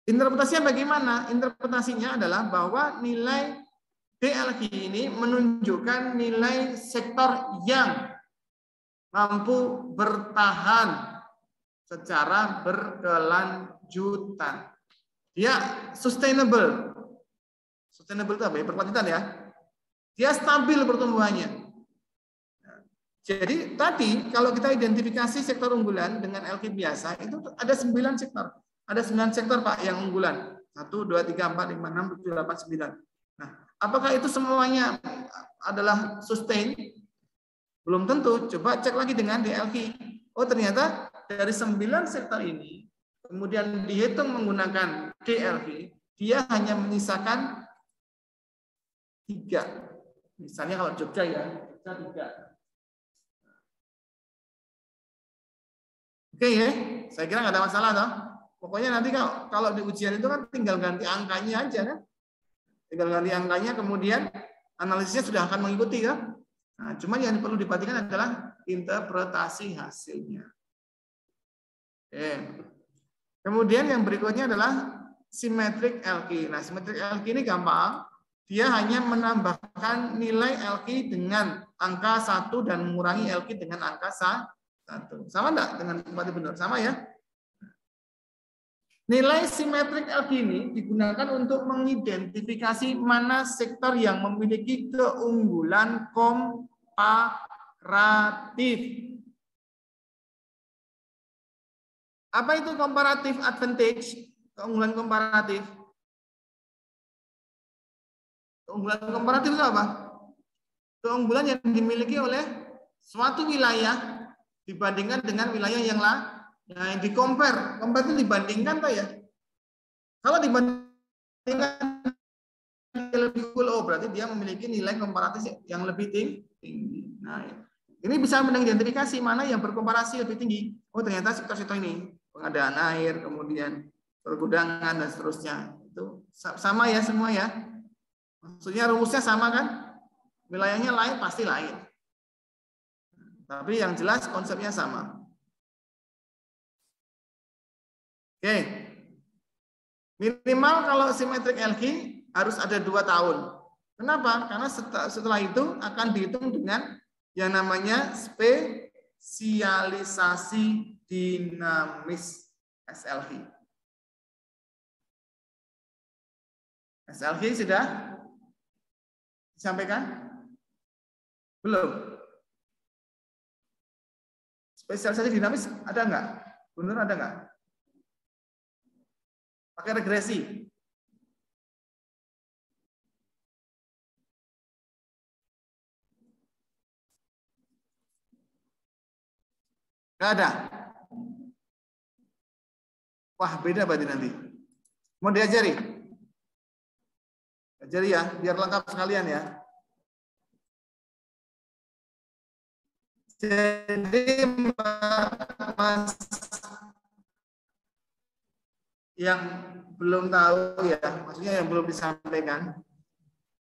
Interpretasinya bagaimana? Interpretasinya adalah bahwa nilai DLQ ini menunjukkan nilai sektor yang mampu bertahan secara berkelanjutan. Dia sustainable. Sustainable itu apa ya? Berkelanjutan ya. Dia stabil pertumbuhannya. Jadi tadi kalau kita identifikasi sektor unggulan dengan LQ biasa itu ada 9 sektor. Ada 9 sektor Pak yang unggulan. 1, 2, 3, 4, 5, 6, 7, 8, 9. Nah, apakah itu semuanya adalah sustain? Belum tentu. Coba cek lagi dengan DLQ. Oh, ternyata dari 9 sektor ini kemudian dihitung menggunakan DLQ, dia hanya menyisakan 3. Misalnya kalau Jogja ya, Jogja 3. Oke ya, saya kira nggak ada masalah toh. Pokoknya nanti kalau di ujian itu kan tinggal ganti angkanya aja kan. Tinggal ganti angkanya, kemudian analisisnya sudah akan mengikuti kan. Nah, cuma yang perlu diperhatikan adalah interpretasi hasilnya. Oke. Kemudian yang berikutnya adalah symmetric LQ. Nah, symmetric LQ ini gampang. Dia hanya menambahkan nilai LQ dengan angka 1 dan mengurangi LQ dengan angka 1. Sama enggak dengan tempatnya benar? Sama ya. Nilai symmetric LQ ini digunakan untuk mengidentifikasi mana sektor yang memiliki keunggulan komparatif. Apa itu comparative advantage? Keunggulan komparatif. Keunggulan komparatif itu apa? Keunggulan yang dimiliki oleh suatu wilayah dibandingkan dengan wilayah yang lain. Nah, yang di-compare. Compare itu dibandingkan toh ya. Kalau dibandingkan lebih cool, oh berarti dia memiliki nilai komparatif yang lebih tinggi. Nah, ini bisa mengidentifikasi mana yang berkomparasi lebih tinggi. Oh, ternyata sektor-sektor ini, pengadaan air, kemudian pergudangan dan seterusnya. Itu sama ya semua ya. Maksudnya rumusnya sama kan? Wilayahnya lain pasti lain. Tapi yang jelas konsepnya sama. Oke. Minimal kalau symmetric LQ harus ada 2 tahun. Kenapa? Karena setelah itu akan dihitung dengan yang namanya spesialisasi dinamis SLV. SLV sudah Disampaikan? Belum. Spesialisasi dinamis ada nggak? Benar ada nggak? Pakai regresi. Nggak ada. Wah, beda berarti nanti. Mau diajari? Ajari ya, biar lengkap sekalian ya. Jadi Mas yang belum tahu ya, maksudnya yang belum disampaikan,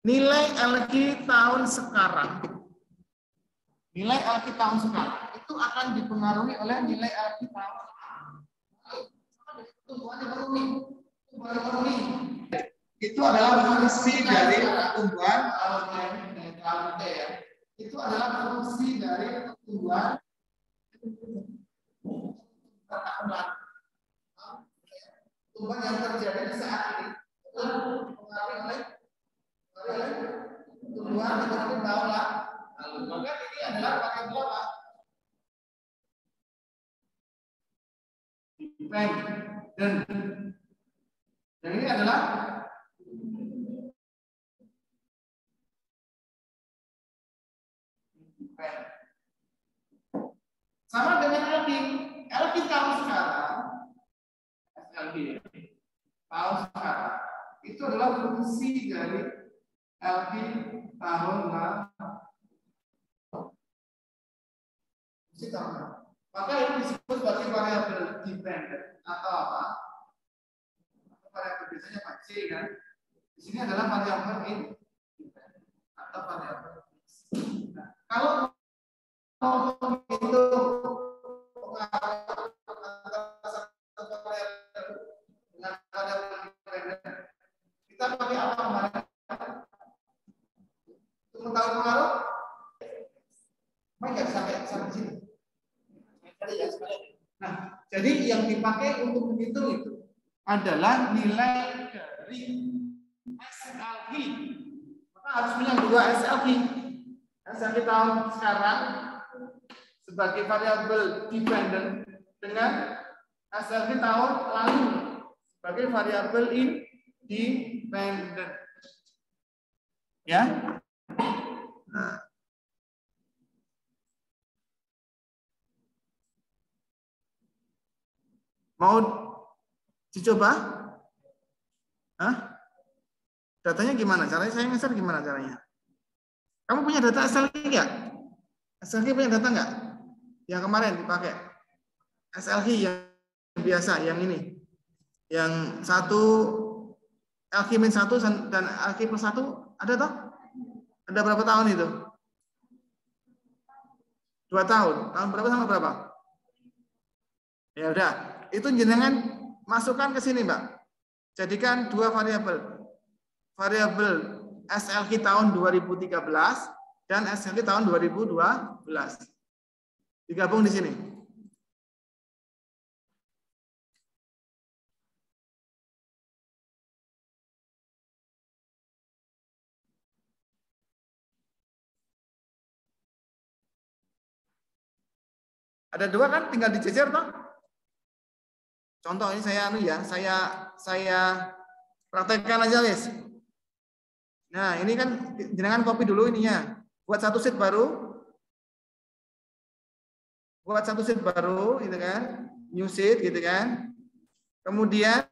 nilai LQ tahun sekarang, nilai LQ tahun sekarang itu akan dipengaruhi oleh nilai LQ tahun itu adalah fungsi dari pertumbuhan itu adalah fungsi dari pertumbuhan pertumbuhan yang terjadi di saat ini itu dipengaruhi oleh pertumbuhan ekonomi tahun lalu. Maka ini adalah variabel apa? Dan ini adalah sama dengan LQ. LQ tahun sekarang, LQ tahun sekarang itu adalah fungsi dari LQ tahun lalu. Fungsi tahun lalu. Maka ini disebut sebagai variabel dependent atau apa? Variabel biasanya Pak C kan. Di sini adalah variabel independent atau variabel fix. Nah, kalau itu dengan variabel independent, kita pakai apa kemarin? Untuk mengetahui pengaruh, nggak sampai sini. Nah, jadi yang dipakai untuk menghitung itu adalah nilai dari SLQ. Maka harus punya dua SLQ. SLQ tahun sekarang sebagai variabel dependent dengan SLQ tahun lalu sebagai variabel independent. Ya. Nah. Mau dicoba? Hah? Datanya gimana? Caranya saya ngeser gimana caranya? Kamu punya data SLQ nggak? SLQ punya data nggak? Yang kemarin dipakai. SLQ yang biasa, yang ini. Yang 1, LQ-1 dan LQ+1 ada toh? Ada berapa tahun itu? 2 tahun. Tahun berapa sama berapa? Ya udah. Itu jenengan masukkan ke sini, Mbak. Jadikan dua variabel. Variabel SLQ tahun 2013 dan SLQ tahun 2012. Digabung di sini. Ada dua kan, tinggal dijejer toh? Contoh ini saya praktekkan aja, guys. Nah, ini kan jangan copy dulu ininya. Buat satu sheet baru. Gitu kan. New sheet gitu kan. Kemudian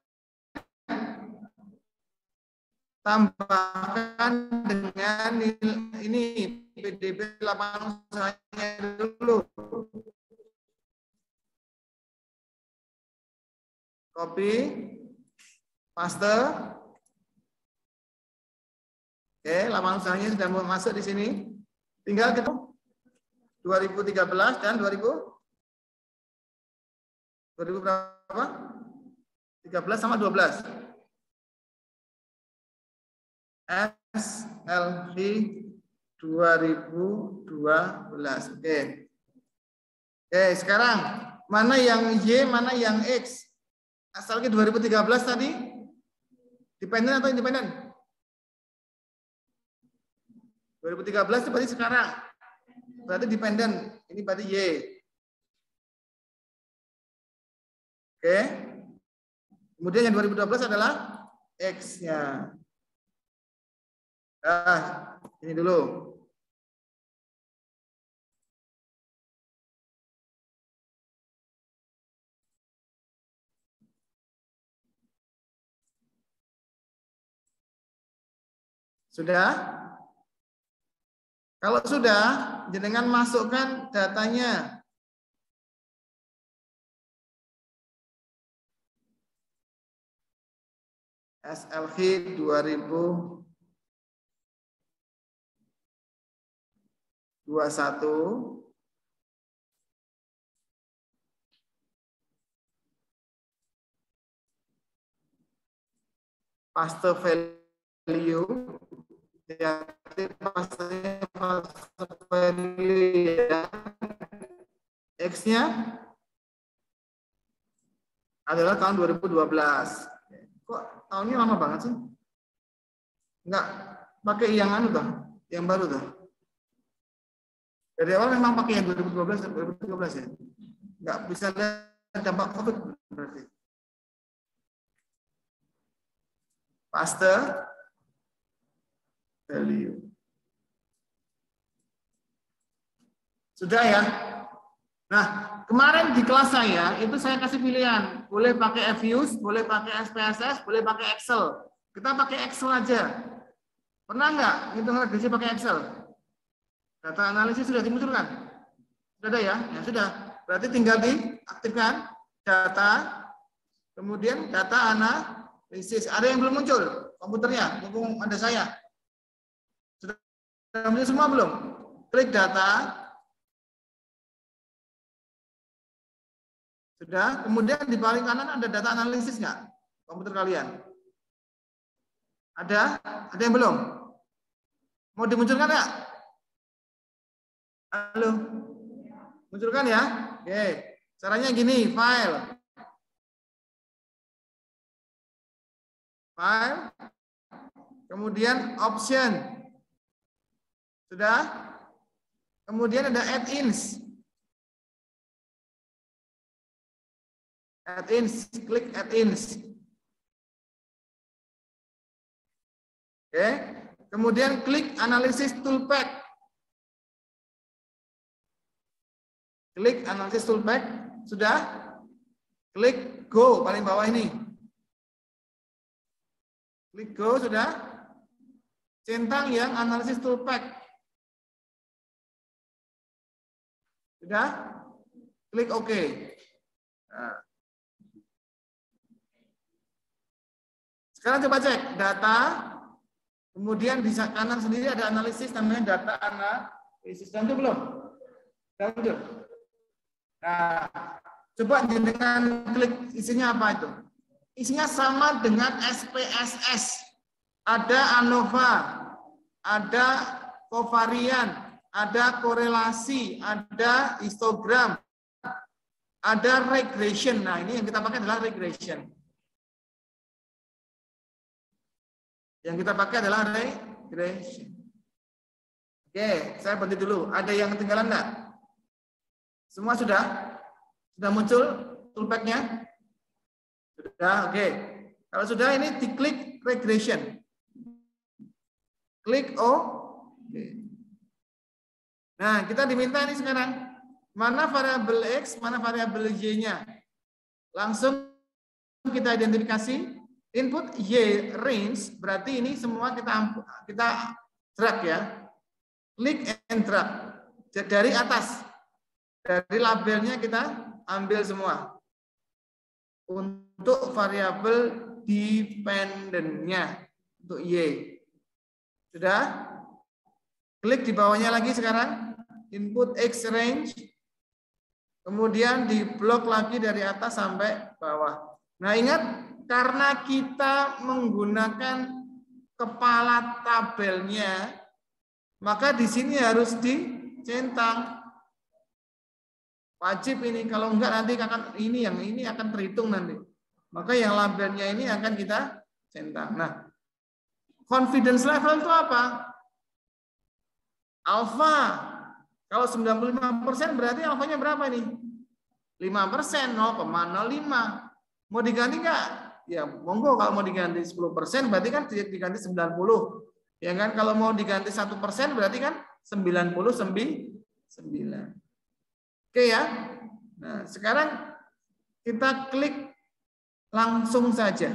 tambahkan dengan ini PDB lapangan usahanya dulu. Copy, paste. Oke, lapangan usahanya sudah masuk di sini. Tinggal kita 2013 dan 2000 berapa? 13 sama 12. SLV 2012. Oke. Oke, sekarang mana yang Y, mana yang X? SLQ 2013 tadi dependen atau independen? 2013 itu berarti sekarang. Berarti dependent. Ini berarti Y. Oke. Kemudian yang 2012 adalah X-nya. Nah, ini dulu. Sudah? Kalau sudah, jenengan masukkan datanya. SLG 2021 paste value ya, paste value ya. X-nya adalah tahun 2012. Kok tahunnya lama banget sih? Enggak pakai yang anu tuh, yang baru tuh. Dari awal memang pakai yang 2012 ya. Enggak bisa lihat dampak COVID berarti. Paste value. Sudah ya? Nah, kemarin di kelas saya itu saya kasih pilihan, boleh pakai FUSE, boleh pakai SPSS, boleh pakai Excel. Kita pakai Excel aja. Pernah nggak ngitung regresi pakai Excel? Data analisis sudah dimunculkan? Sudah ada ya? Ya sudah. Berarti tinggal diaktifkan data, kemudian data analisis. Ada yang belum muncul komputernya? Mumpung ada saya. Sudah muncul semua belum? Klik data. Sudah, kemudian di paling kanan ada data analisis nggak? Komputer kalian? Ada? Ada yang belum? Mau dimunculkan nggak? Halo? Munculkan ya? Oke. Caranya gini, file. File. Kemudian option. Sudah? Kemudian ada add-ins. Add-ins, klik add-ins. Oke. Kemudian klik analisis toolpack. Klik analisis toolpack. Sudah? Klik go paling bawah ini. Klik go sudah? Centang yang analisis toolpack. Sudah? Klik OK. Nah. Sekarang coba cek data, kemudian di kanan sendiri ada analisis namanya data analisis. Dan itu belum? Dan nah, coba dengan klik isinya apa itu? Isinya sama dengan SPSS. Ada ANOVA, ada covarian, ada korelasi, ada histogram, ada regression. Nah, ini yang kita pakai adalah regression. Yang kita pakai adalah regression. Oke, saya berhenti dulu. Ada yang ketinggalan enggak? Semua sudah? Sudah muncul toolpack-nya? Sudah, oke. Kalau sudah ini diklik regression. Klik O. Oke. Nah, kita diminta ini sekarang. Mana variabel X, mana variabel Y-nya. Langsung kita identifikasi. Input Y range berarti ini semua kita drag ya. Klik and drag dari atas. Dari labelnya kita ambil semua. Untuk variabel dependent-nya untuk Y. Sudah? Klik di bawahnya lagi sekarang. Input X range. Kemudian diblok lagi dari atas sampai bawah. Nah, ingat karena kita menggunakan kepala tabelnya, maka di sini harus dicentang. Wajib ini, kalau enggak nanti akan ini akan terhitung nanti. Maka yang labelnya ini akan kita centang. Nah, confidence level itu apa? Alfa. Kalau 95% berarti alfanya berapa nih? 5%, 0,05. Mau diganti nggak? Ya, monggo kalau mau diganti 10% berarti kan diganti 90. Ya kan, kalau mau diganti 1% berarti kan 99. Oke ya. Nah, sekarang kita klik langsung saja.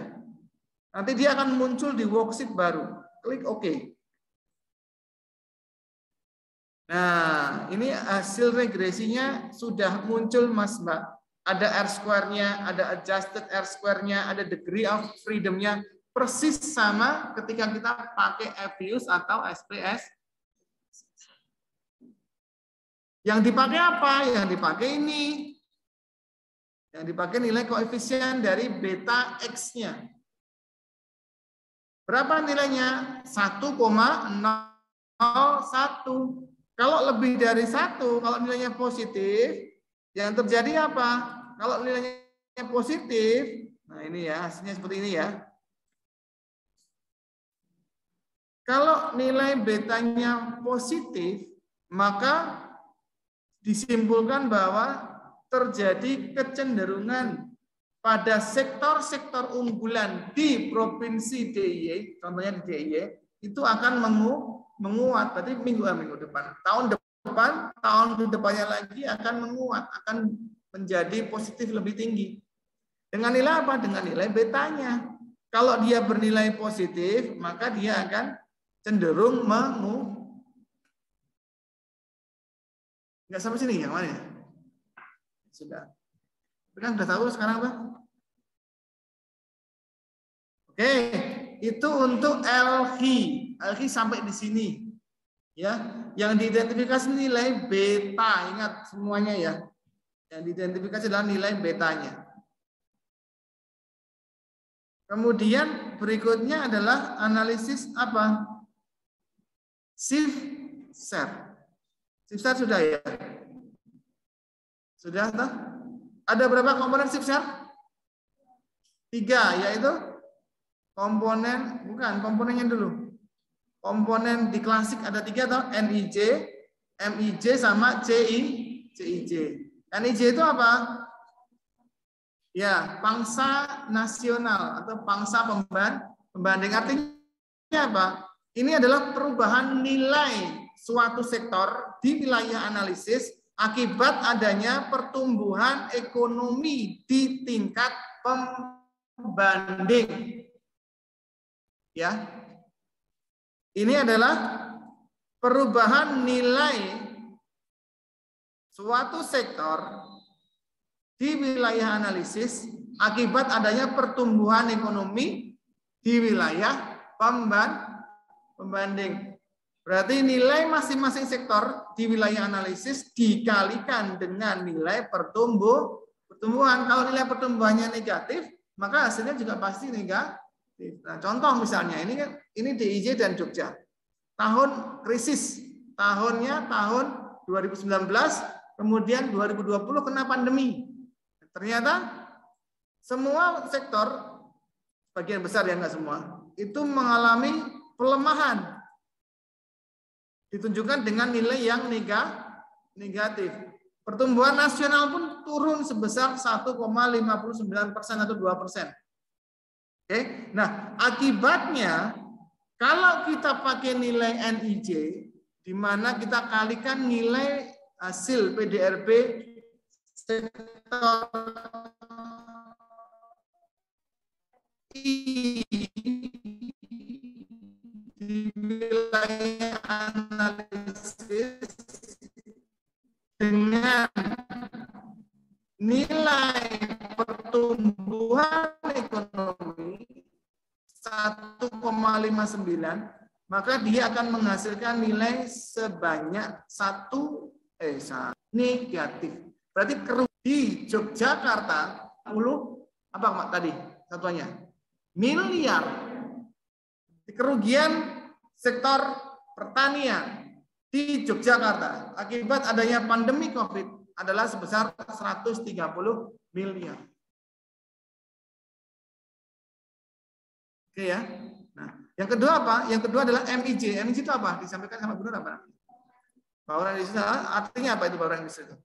Nanti dia akan muncul di worksheet baru. Klik OK. Nah, ini hasil regresinya sudah muncul, Mas Mbak. Ada R-square-nya, ada adjusted R-square-nya, ada degree of freedom-nya. Persis sama ketika kita pakai Abuse atau SPS. Yang dipakai apa? Yang dipakai ini. Yang dipakai nilai koefisien dari beta X-nya. Berapa nilainya? 1,01. Kalau lebih dari 1, kalau nilainya positif, yang terjadi apa? Kalau nilainya positif, nah ini ya, hasilnya seperti ini ya. Kalau nilai betanya positif, maka disimpulkan bahwa terjadi kecenderungan pada sektor-sektor unggulan di provinsi DIY, contohnya di DIY, itu akan menguat. Berarti minggu depan, tahun depannya lagi akan menguat, akan menjadi positif lebih tinggi. Dengan nilai apa? Dengan nilai betanya. Kalau dia bernilai positif, maka dia akan cenderung nggak sampai sini yang mana ya? Sudah. Kan sudah tahu sekarang Pak? Oke, itu untuk LQ. LQ sampai di sini. Ya, yang diidentifikasi nilai beta, ingat semuanya ya. Yang diidentifikasi adalah nilai betanya. Kemudian berikutnya adalah analisis apa? Shift set. Shift set sudah ya? Sudah toh? Ada berapa komponen shift set? 3, yaitu komponennya dulu. Komponen di klasik ada 3 toh, NIJ, MIJ sama CIJ. NIJ itu apa? Ya, pangsa nasional atau pangsa pembanding. Artinya apa? Ini adalah perubahan nilai suatu sektor di wilayah analisis akibat adanya pertumbuhan ekonomi di tingkat pembanding. Ya. Ini adalah perubahan nilai suatu sektor di wilayah analisis akibat adanya pertumbuhan ekonomi di wilayah pembanding. Berarti nilai masing-masing sektor di wilayah analisis dikalikan dengan nilai pertumbuhan. Kalau nilai pertumbuhannya negatif, maka hasilnya juga pasti negatif. Nah, contoh misalnya ini DIJ dan Jogja. Tahun krisis, tahunnya tahun 2019, kemudian 2020 kena pandemi. Ternyata semua sektor, bagian besar ya enggak semua, itu mengalami pelemahan. Ditunjukkan dengan nilai yang negatif. Pertumbuhan nasional pun turun sebesar 1,59% atau 2%. Oke, nah akibatnya kalau kita pakai nilai NIJ, di mana kita kalikan nilai hasil PDRB sektor di wilayah analisis dengan nilai pertumbuhan ekonomi 1,59, maka dia akan menghasilkan nilai sebanyak negatif. Berarti di Yogyakarta 10 apa tadi satuannya? Miliar. Kerugian sektor pertanian di Yogyakarta akibat adanya pandemi COVID adalah sebesar 130 miliar. Oke ya. Nah, yang kedua apa? Yang kedua adalah MIJ. MIJ itu apa? Disampaikan sama Gubernur apa? Bauran industri artinya apa itu bauran industri itu?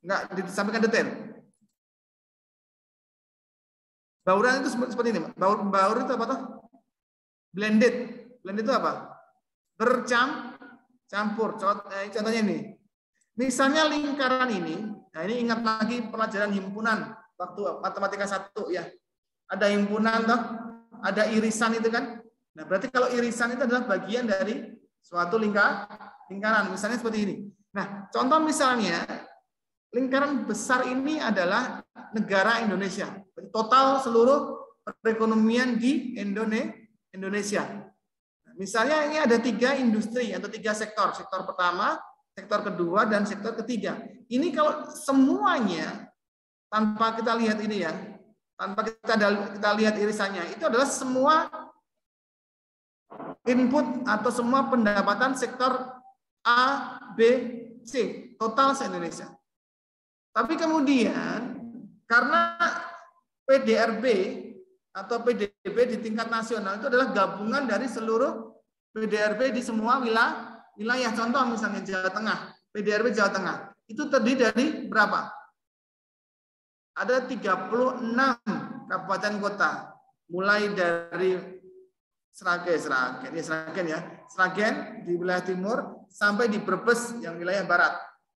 Enggak disampaikan detail. Bauran itu seperti ini. Baur itu apa tuh? Blended. Blended itu apa? Bercampur. Contohnya ini. Misalnya lingkaran ini. Nah ini ingat lagi pelajaran himpunan waktu matematika 1 ya. Ada himpunan toh, ada irisan itu kan. Nah berarti kalau irisan itu adalah bagian dari suatu lingkaran. Misalnya seperti ini. Nah contoh misalnya lingkaran besar ini adalah negara Indonesia. Total seluruh perekonomian di Indonesia. Misalnya ini ada 3 industri atau 3 sektor. Sektor pertama, sektor kedua, dan sektor ketiga. Ini kalau semuanya tanpa kita lihat ini ya, tanpa kita lihat irisannya, itu adalah semua input atau semua pendapatan sektor A, B, C, total se-Indonesia. Tapi kemudian karena PDRB atau PDB di tingkat nasional itu adalah gabungan dari seluruh PDRB di semua wilayah. Contoh misalnya Jawa Tengah, PDRB Jawa Tengah. Itu terdiri dari berapa? Ada 36 kabupaten kota. Mulai dari Sragen di wilayah timur sampai di Brebes yang wilayah barat.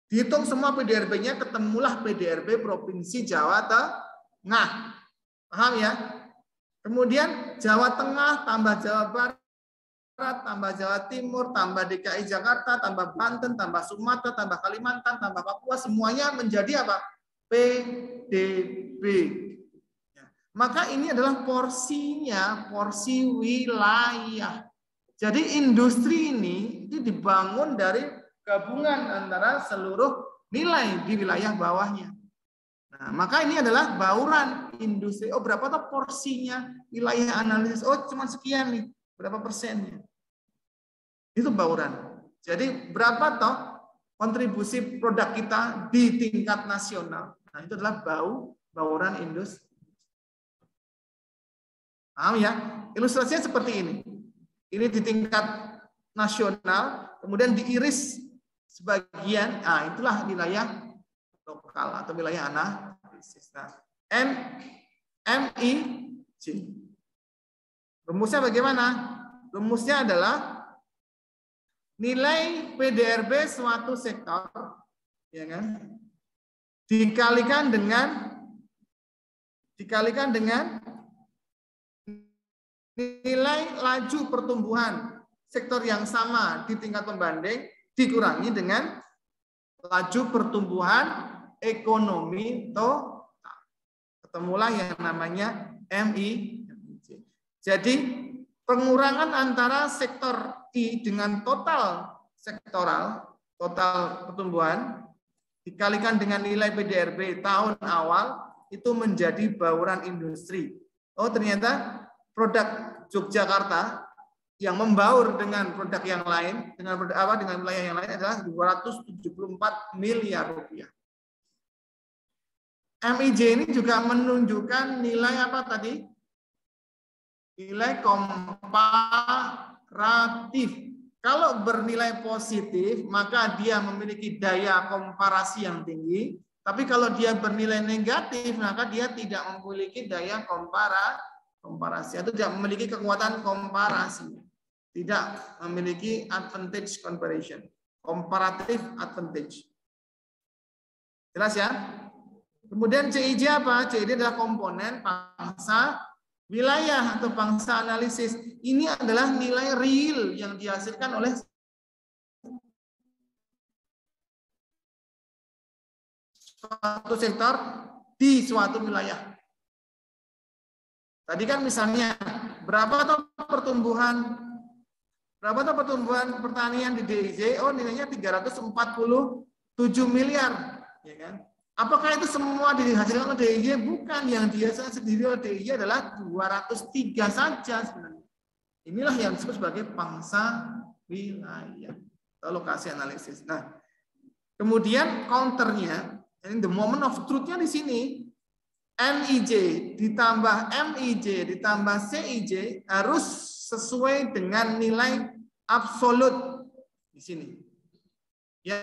Dihitung semua PDRB-nya, ketemulah PDRB Provinsi Jawa Tengah. Paham ya? Kemudian Jawa Tengah tambah Jawa Barat, tambah Jawa Timur, tambah DKI Jakarta, tambah Banten, tambah Sumatera, tambah Kalimantan, tambah Papua, semuanya menjadi apa? PDB. Ya. Maka ini adalah porsinya, porsi wilayah. Jadi industri ini itu dibangun dari gabungan antara seluruh nilai di wilayah bawahnya. Nah, maka ini adalah bauran industri. Oh, berapa tuh porsinya? Wilayah analisis. Oh, cuma sekian nih. Berapa persennya? Itu bauran. Jadi berapa toh kontribusi produk kita di tingkat nasional? Nah, itu adalah bauran industri. Paham ya? Ilustrasinya seperti ini. Ini di tingkat nasional, kemudian diiris sebagian. Nah, itulah wilayah lokal atau wilayah analisis. Nah, MIJ. Rumusnya bagaimana? Rumusnya adalah nilai PDRB suatu sektor, ya kan, dikalikan dengan nilai laju pertumbuhan sektor yang sama di tingkat pembanding dikurangi dengan laju pertumbuhan ekonomi total. Ketemulah yang namanya MIJ. Jadi pengurangan antara sektor I dengan total sektoral, total pertumbuhan, dikalikan dengan nilai PDRB tahun awal, itu menjadi bauran industri. Oh, ternyata produk Yogyakarta yang membaur dengan produk yang lain, dengan wilayah yang lain adalah 274 miliar rupiah. MIJ ini juga menunjukkan nilai apa tadi? Nilai komparatif. Kalau bernilai positif, maka dia memiliki daya komparasi yang tinggi. Tapi kalau dia bernilai negatif, maka dia tidak memiliki daya komparasi atau tidak memiliki kekuatan komparasi. Tidak memiliki advantage comparison. Comparative advantage. Jelas ya? Kemudian CIJ apa? CIJ adalah komponen pangsa wilayah atau pangsa analisis. Ini adalah nilai real yang dihasilkan oleh suatu sektor di suatu wilayah. Tadi kan misalnya berapa tuh pertumbuhan pertanian di DIY? Oh, nilainya 347 miliar, ya kan? Apakah itu semua dihasilkan oleh DIY? Bukan, yang dihasilkan sendiri oleh DIY adalah 203 saja sebenarnya. Inilah yang disebut sebagai pangsa wilayah atau lokasi analisis. Nah, kemudian counternya, ini the moment of truth-nya di sini, NIJ ditambah MIJ ditambah CIJ harus sesuai dengan nilai absolut di sini. Ya,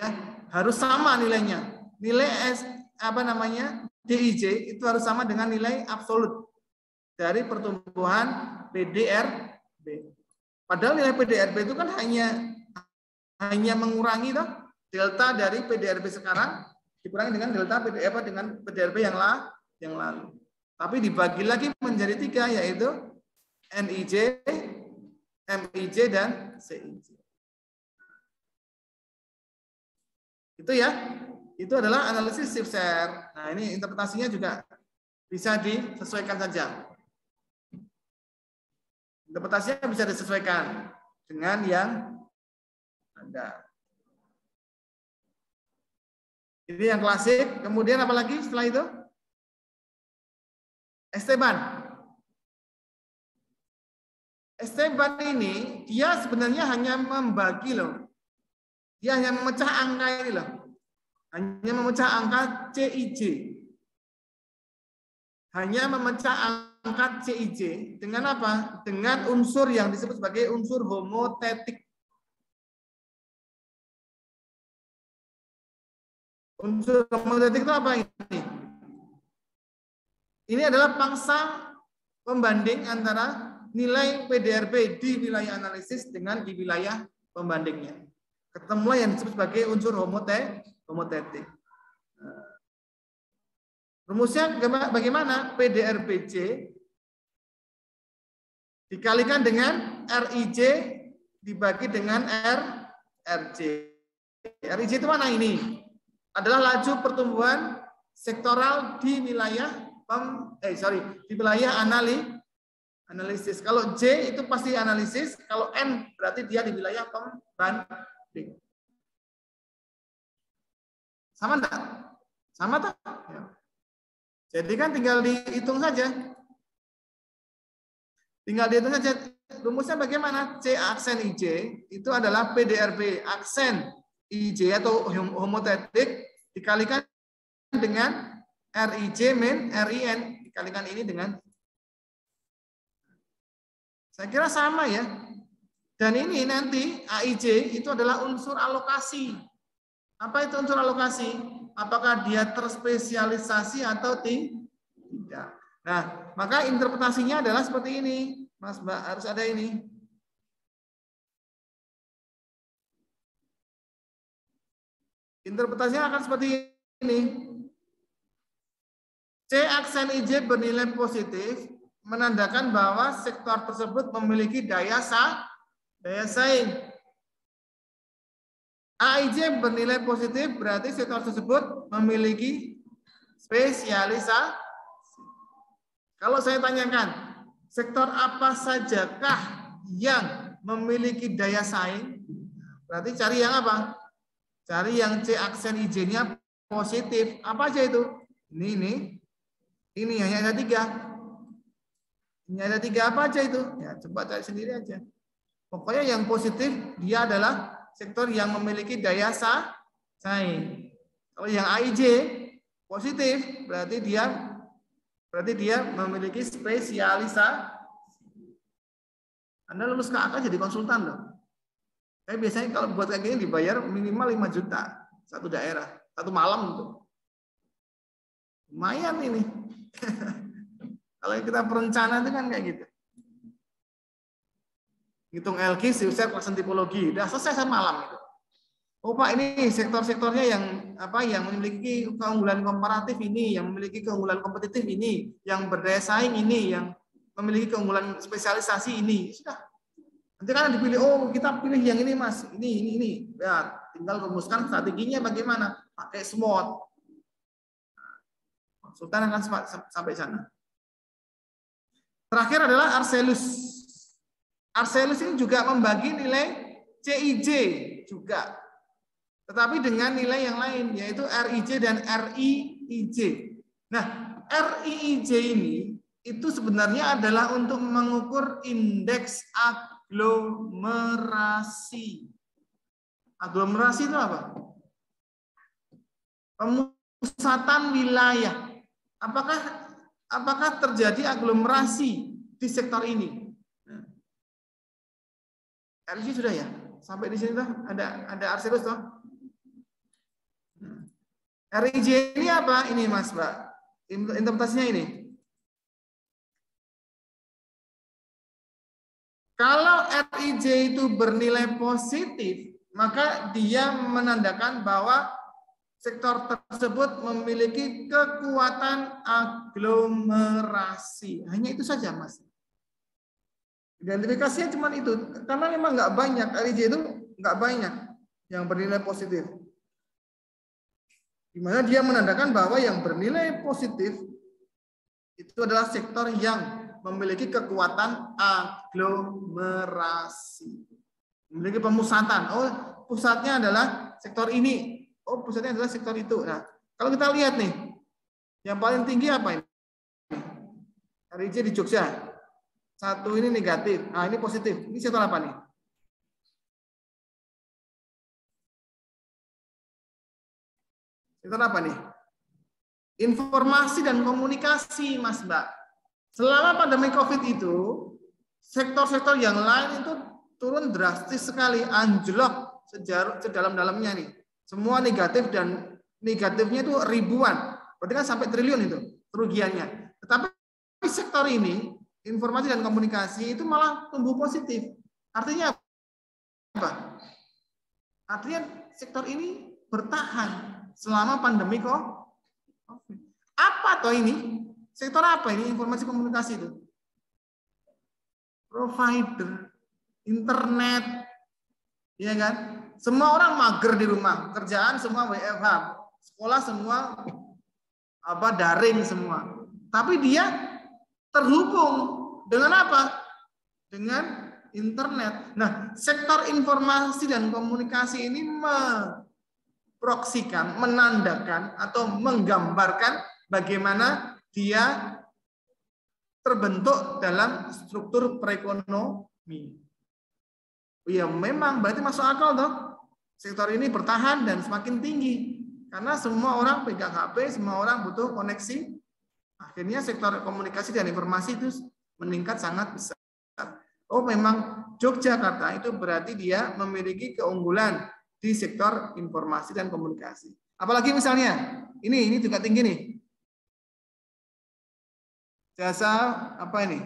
harus sama nilainya. Nilai DIJ itu harus sama dengan nilai absolut dari pertumbuhan PDRB. Padahal nilai PDRB itu kan hanya mengurangi delta dari PDRB sekarang dikurangi dengan delta PDRB yang lalu. Tapi dibagi lagi menjadi 3, yaitu NIJ, MIJ, dan CIJ. Itu ya, itu adalah analisis shift share. Nah, ini interpretasinya juga bisa disesuaikan saja. Interpretasinya bisa disesuaikan dengan yang ada. Ini yang klasik. Kemudian apa lagi setelah itu? Esteban. Esteban ini dia sebenarnya hanya membagi loh. Dia hanya memecah angka ini loh. Hanya memecah angka CIJ. Hanya memecah angka CIJ dengan apa? Dengan unsur yang disebut sebagai unsur homotetik. Unsur homotetik itu apa ini? Ini adalah pangsa pembanding antara nilai PDRB di wilayah analisis dengan di wilayah pembandingnya. Ketemulah yang disebut sebagai unsur homotetik. Rumusnya bagaimana? PDRBJ dikalikan dengan RIJ dibagi dengan RJ. RIJ itu mana ini? Adalah laju pertumbuhan sektoral di wilayah di wilayah analisis. Kalau J itu pasti analisis, kalau N berarti dia di wilayah pembanding. Sama enggak? Sama tak? Ya. Jadi kan tinggal dihitung saja. Tinggal dihitung saja. Rumusnya bagaimana? C aksen IJ itu adalah PDRB aksen IJ atau homotetik dikalikan dengan RIJ min RIN, dikalikan ini dengan, saya kira sama ya. Dan ini nanti AIJ itu adalah unsur alokasi. Apa itu unsur alokasi? Apakah dia terspesialisasi atau tidak? Nah, maka interpretasinya adalah seperti ini, Mas Mbak, harus ada ini. Interpretasinya akan seperti ini. C aksen IJ bernilai positif menandakan bahwa sektor tersebut memiliki daya saing. AIJ bernilai positif berarti sektor tersebut memiliki spesialisasi. Kalau saya tanyakan, sektor apa sajakah yang memiliki daya saing? Berarti cari yang apa? Cari yang C aksen IJ-nya positif. Apa aja itu? Ini hanya ada 3. Ini ada 3 apa aja itu? Ya, coba cari sendiri aja. Pokoknya yang positif dia adalah sektor yang memiliki daya saing. Kalau yang AIJ positif berarti dia memiliki spesialisasi. Anda lulus KAK jadi konsultan loh. Saya biasanya kalau buat kayak gini dibayar minimal 5 juta satu daerah, satu malam itu. Lumayan ini. Kalau kita perencana itu kan kayak gitu. Hitung LQ, shift klasen tipologi, udah selesai satu malam itu. Oh Pak, ini sektor-sektornya yang memiliki keunggulan komparatif ini, yang memiliki keunggulan kompetitif ini, yang berdaya saing ini, yang memiliki keunggulan spesialisasi ini. Sudah. Nanti kan dipilih, oh kita pilih yang ini Mas, ini. Ya, tinggal rumuskan strateginya bagaimana. Pakai SWOT. Konsultan akan sampai sana. Terakhir adalah Arcelus. Arcelus ini juga membagi nilai CIJ juga. Tetapi dengan nilai yang lain, yaitu RIJ dan RIIJ. Nah, RIIJ ini itu sebenarnya adalah untuk mengukur indeks aglomerasi. Aglomerasi itu apa? Pemusatan wilayah. Apakah terjadi aglomerasi di sektor ini? RIJ sudah ya? Sampai di sini tuh ada Arcelus toh. RIJ ini apa? Ini Mas, Mbak. Interpretasinya ini. Kalau RIJ itu bernilai positif, maka dia menandakan bahwa sektor tersebut memiliki kekuatan aglomerasi. Hanya itu saja, Mas. Identifikasinya cuma itu. Karena memang nggak banyak, RIJ itu nggak banyak yang bernilai positif. Di mana dia menandakan bahwa yang bernilai positif itu adalah sektor yang memiliki kekuatan aglomerasi. Memiliki pemusatan. Oh, pusatnya adalah sektor ini. Oh, pusatnya adalah sektor itu. Nah, kalau kita lihat nih, yang paling tinggi apa ini? RIJ di Jogja. Satu ini negatif. Nah, ini positif. Ini sektor apa nih? Sektor apa nih? Informasi dan komunikasi, Mas Mbak. Selama pandemi COVID itu, sektor-sektor yang lain itu turun drastis sekali, anjlok sedalam-dalamnya nih. Semua negatif dan negatifnya itu ribuan. Berarti kan sampai triliun itu kerugiannya. Tetapi sektor ini, informasi dan komunikasi itu malah tumbuh positif. Artinya apa? Artinya sektor ini bertahan selama pandemi COVID. Apa toh ini? Sektor apa ini? Informasi komunikasi itu? Provider, internet, ya kan? Semua orang mager di rumah, kerjaan semua WFH, sekolah semua daring semua. Tapi dia terhubung dengan apa? Dengan internet. Nah, sektor informasi dan komunikasi ini memproksikan, menandakan atau menggambarkan bagaimana dia terbentuk dalam struktur perekonomian. Ya memang berarti masuk akal toh. Sektor ini bertahan dan semakin tinggi karena semua orang pegang HP, semua orang butuh koneksi. Akhirnya sektor komunikasi dan informasi itu meningkat sangat besar. Oh memang Yogyakarta itu berarti dia memiliki keunggulan di sektor informasi dan komunikasi. Apalagi misalnya ini juga tinggi nih. Jasa apa ini?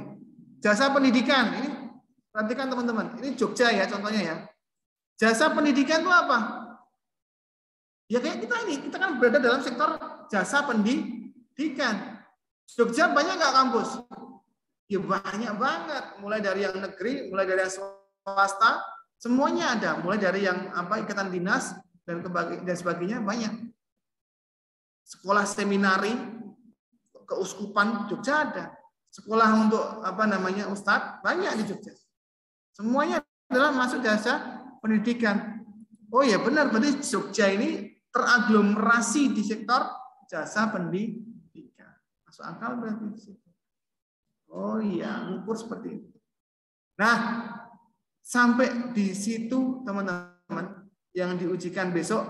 Jasa pendidikan. Ini perhatikan teman-teman. Ini Jogja ya contohnya ya. Jasa pendidikan itu apa? Ya kayak kita ini, kita kan berada dalam sektor jasa pendidikan. Jogja banyak nggak kampus? Ya banyak banget. Mulai dari yang negeri, mulai dari yang swasta, semuanya ada. Mulai dari yang ikatan dinas dan sebagainya banyak. Sekolah seminari, keuskupan Jogja ada. Sekolah untuk ustadz banyak di Jogja. Semuanya adalah masuk jasa pendidikan. Oh ya benar, berarti Jogja ini teraglomerasi di sektor jasa pendidikan. Masuk akal berarti di situ. Oh iya, ngukur seperti itu. Nah, sampai di situ teman-teman yang diujikan besok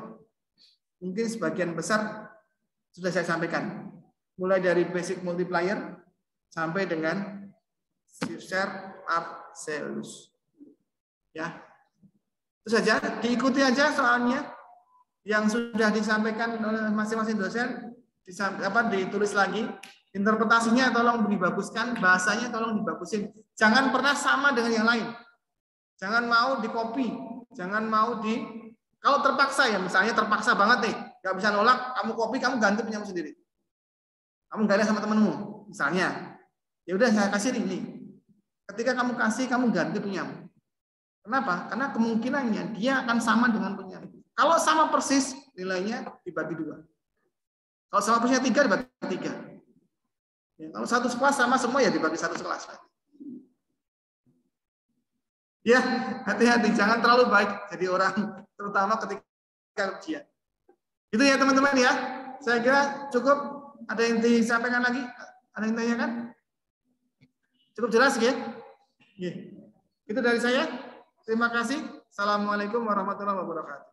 mungkin sebagian besar sudah saya sampaikan. Mulai dari basic multiplier sampai dengan Share Arcelus. Ya. Itu saja, diikuti aja soalnya yang sudah disampaikan oleh masing-masing dosen ditulis lagi. Interpretasinya tolong dibaguskan, bahasanya tolong dibagusin. Jangan pernah sama dengan yang lain. Jangan mau di-copy, jangan mau kalau terpaksa ya, misalnya terpaksa banget nih, nggak bisa nolak, kamu copy, kamu ganti punyamu sendiri. Kamu nggak ada sama temenmu, misalnya. Ya udah saya kasih ini. Ketika kamu kasih, kamu ganti punyamu. Kenapa? Karena kemungkinannya dia akan sama dengan punyamu. Kalau sama persis, nilainya dibagi 2. Kalau sama persisnya 3, dibagi 3. Ya, kalau satu kelas sama semua ya dibagi satu kelas. Ya, hati-hati, jangan terlalu baik jadi orang, terutama ketika ujian. Itu ya teman-teman ya. Saya kira cukup. Ada yang disampaikan lagi? Ada yang tanyakan? Cukup jelas ya? Ya. Itu dari saya. Terima kasih. Assalamualaikum warahmatullahi wabarakatuh.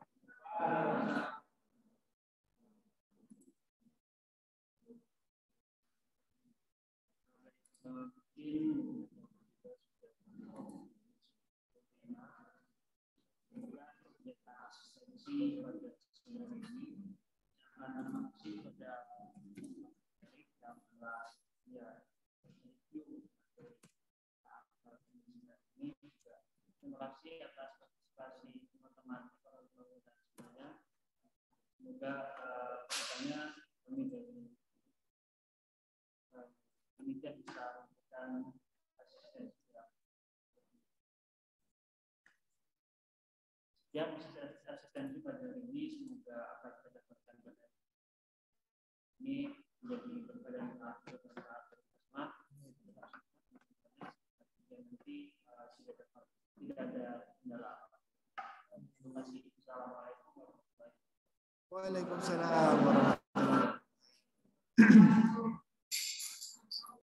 kasih pada seminar ini, terima kasih pada yang telah ya review ini juga. Terima kasih atas partisipasi teman-teman para guru dan semuanya. Semoga kedepannya kami dari panitia bisa memberikan asistensi yang asistensi pada hari ini, semoga apa yang kita dapatkan pada ini menjadi berbadan akhir bermanfaat dan nanti tidak ada kendala. Terima kasih. Assalamualaikum warahmatullahi wabarakatuh. Waalaikumsalam warahmatullahi wabarakatuh.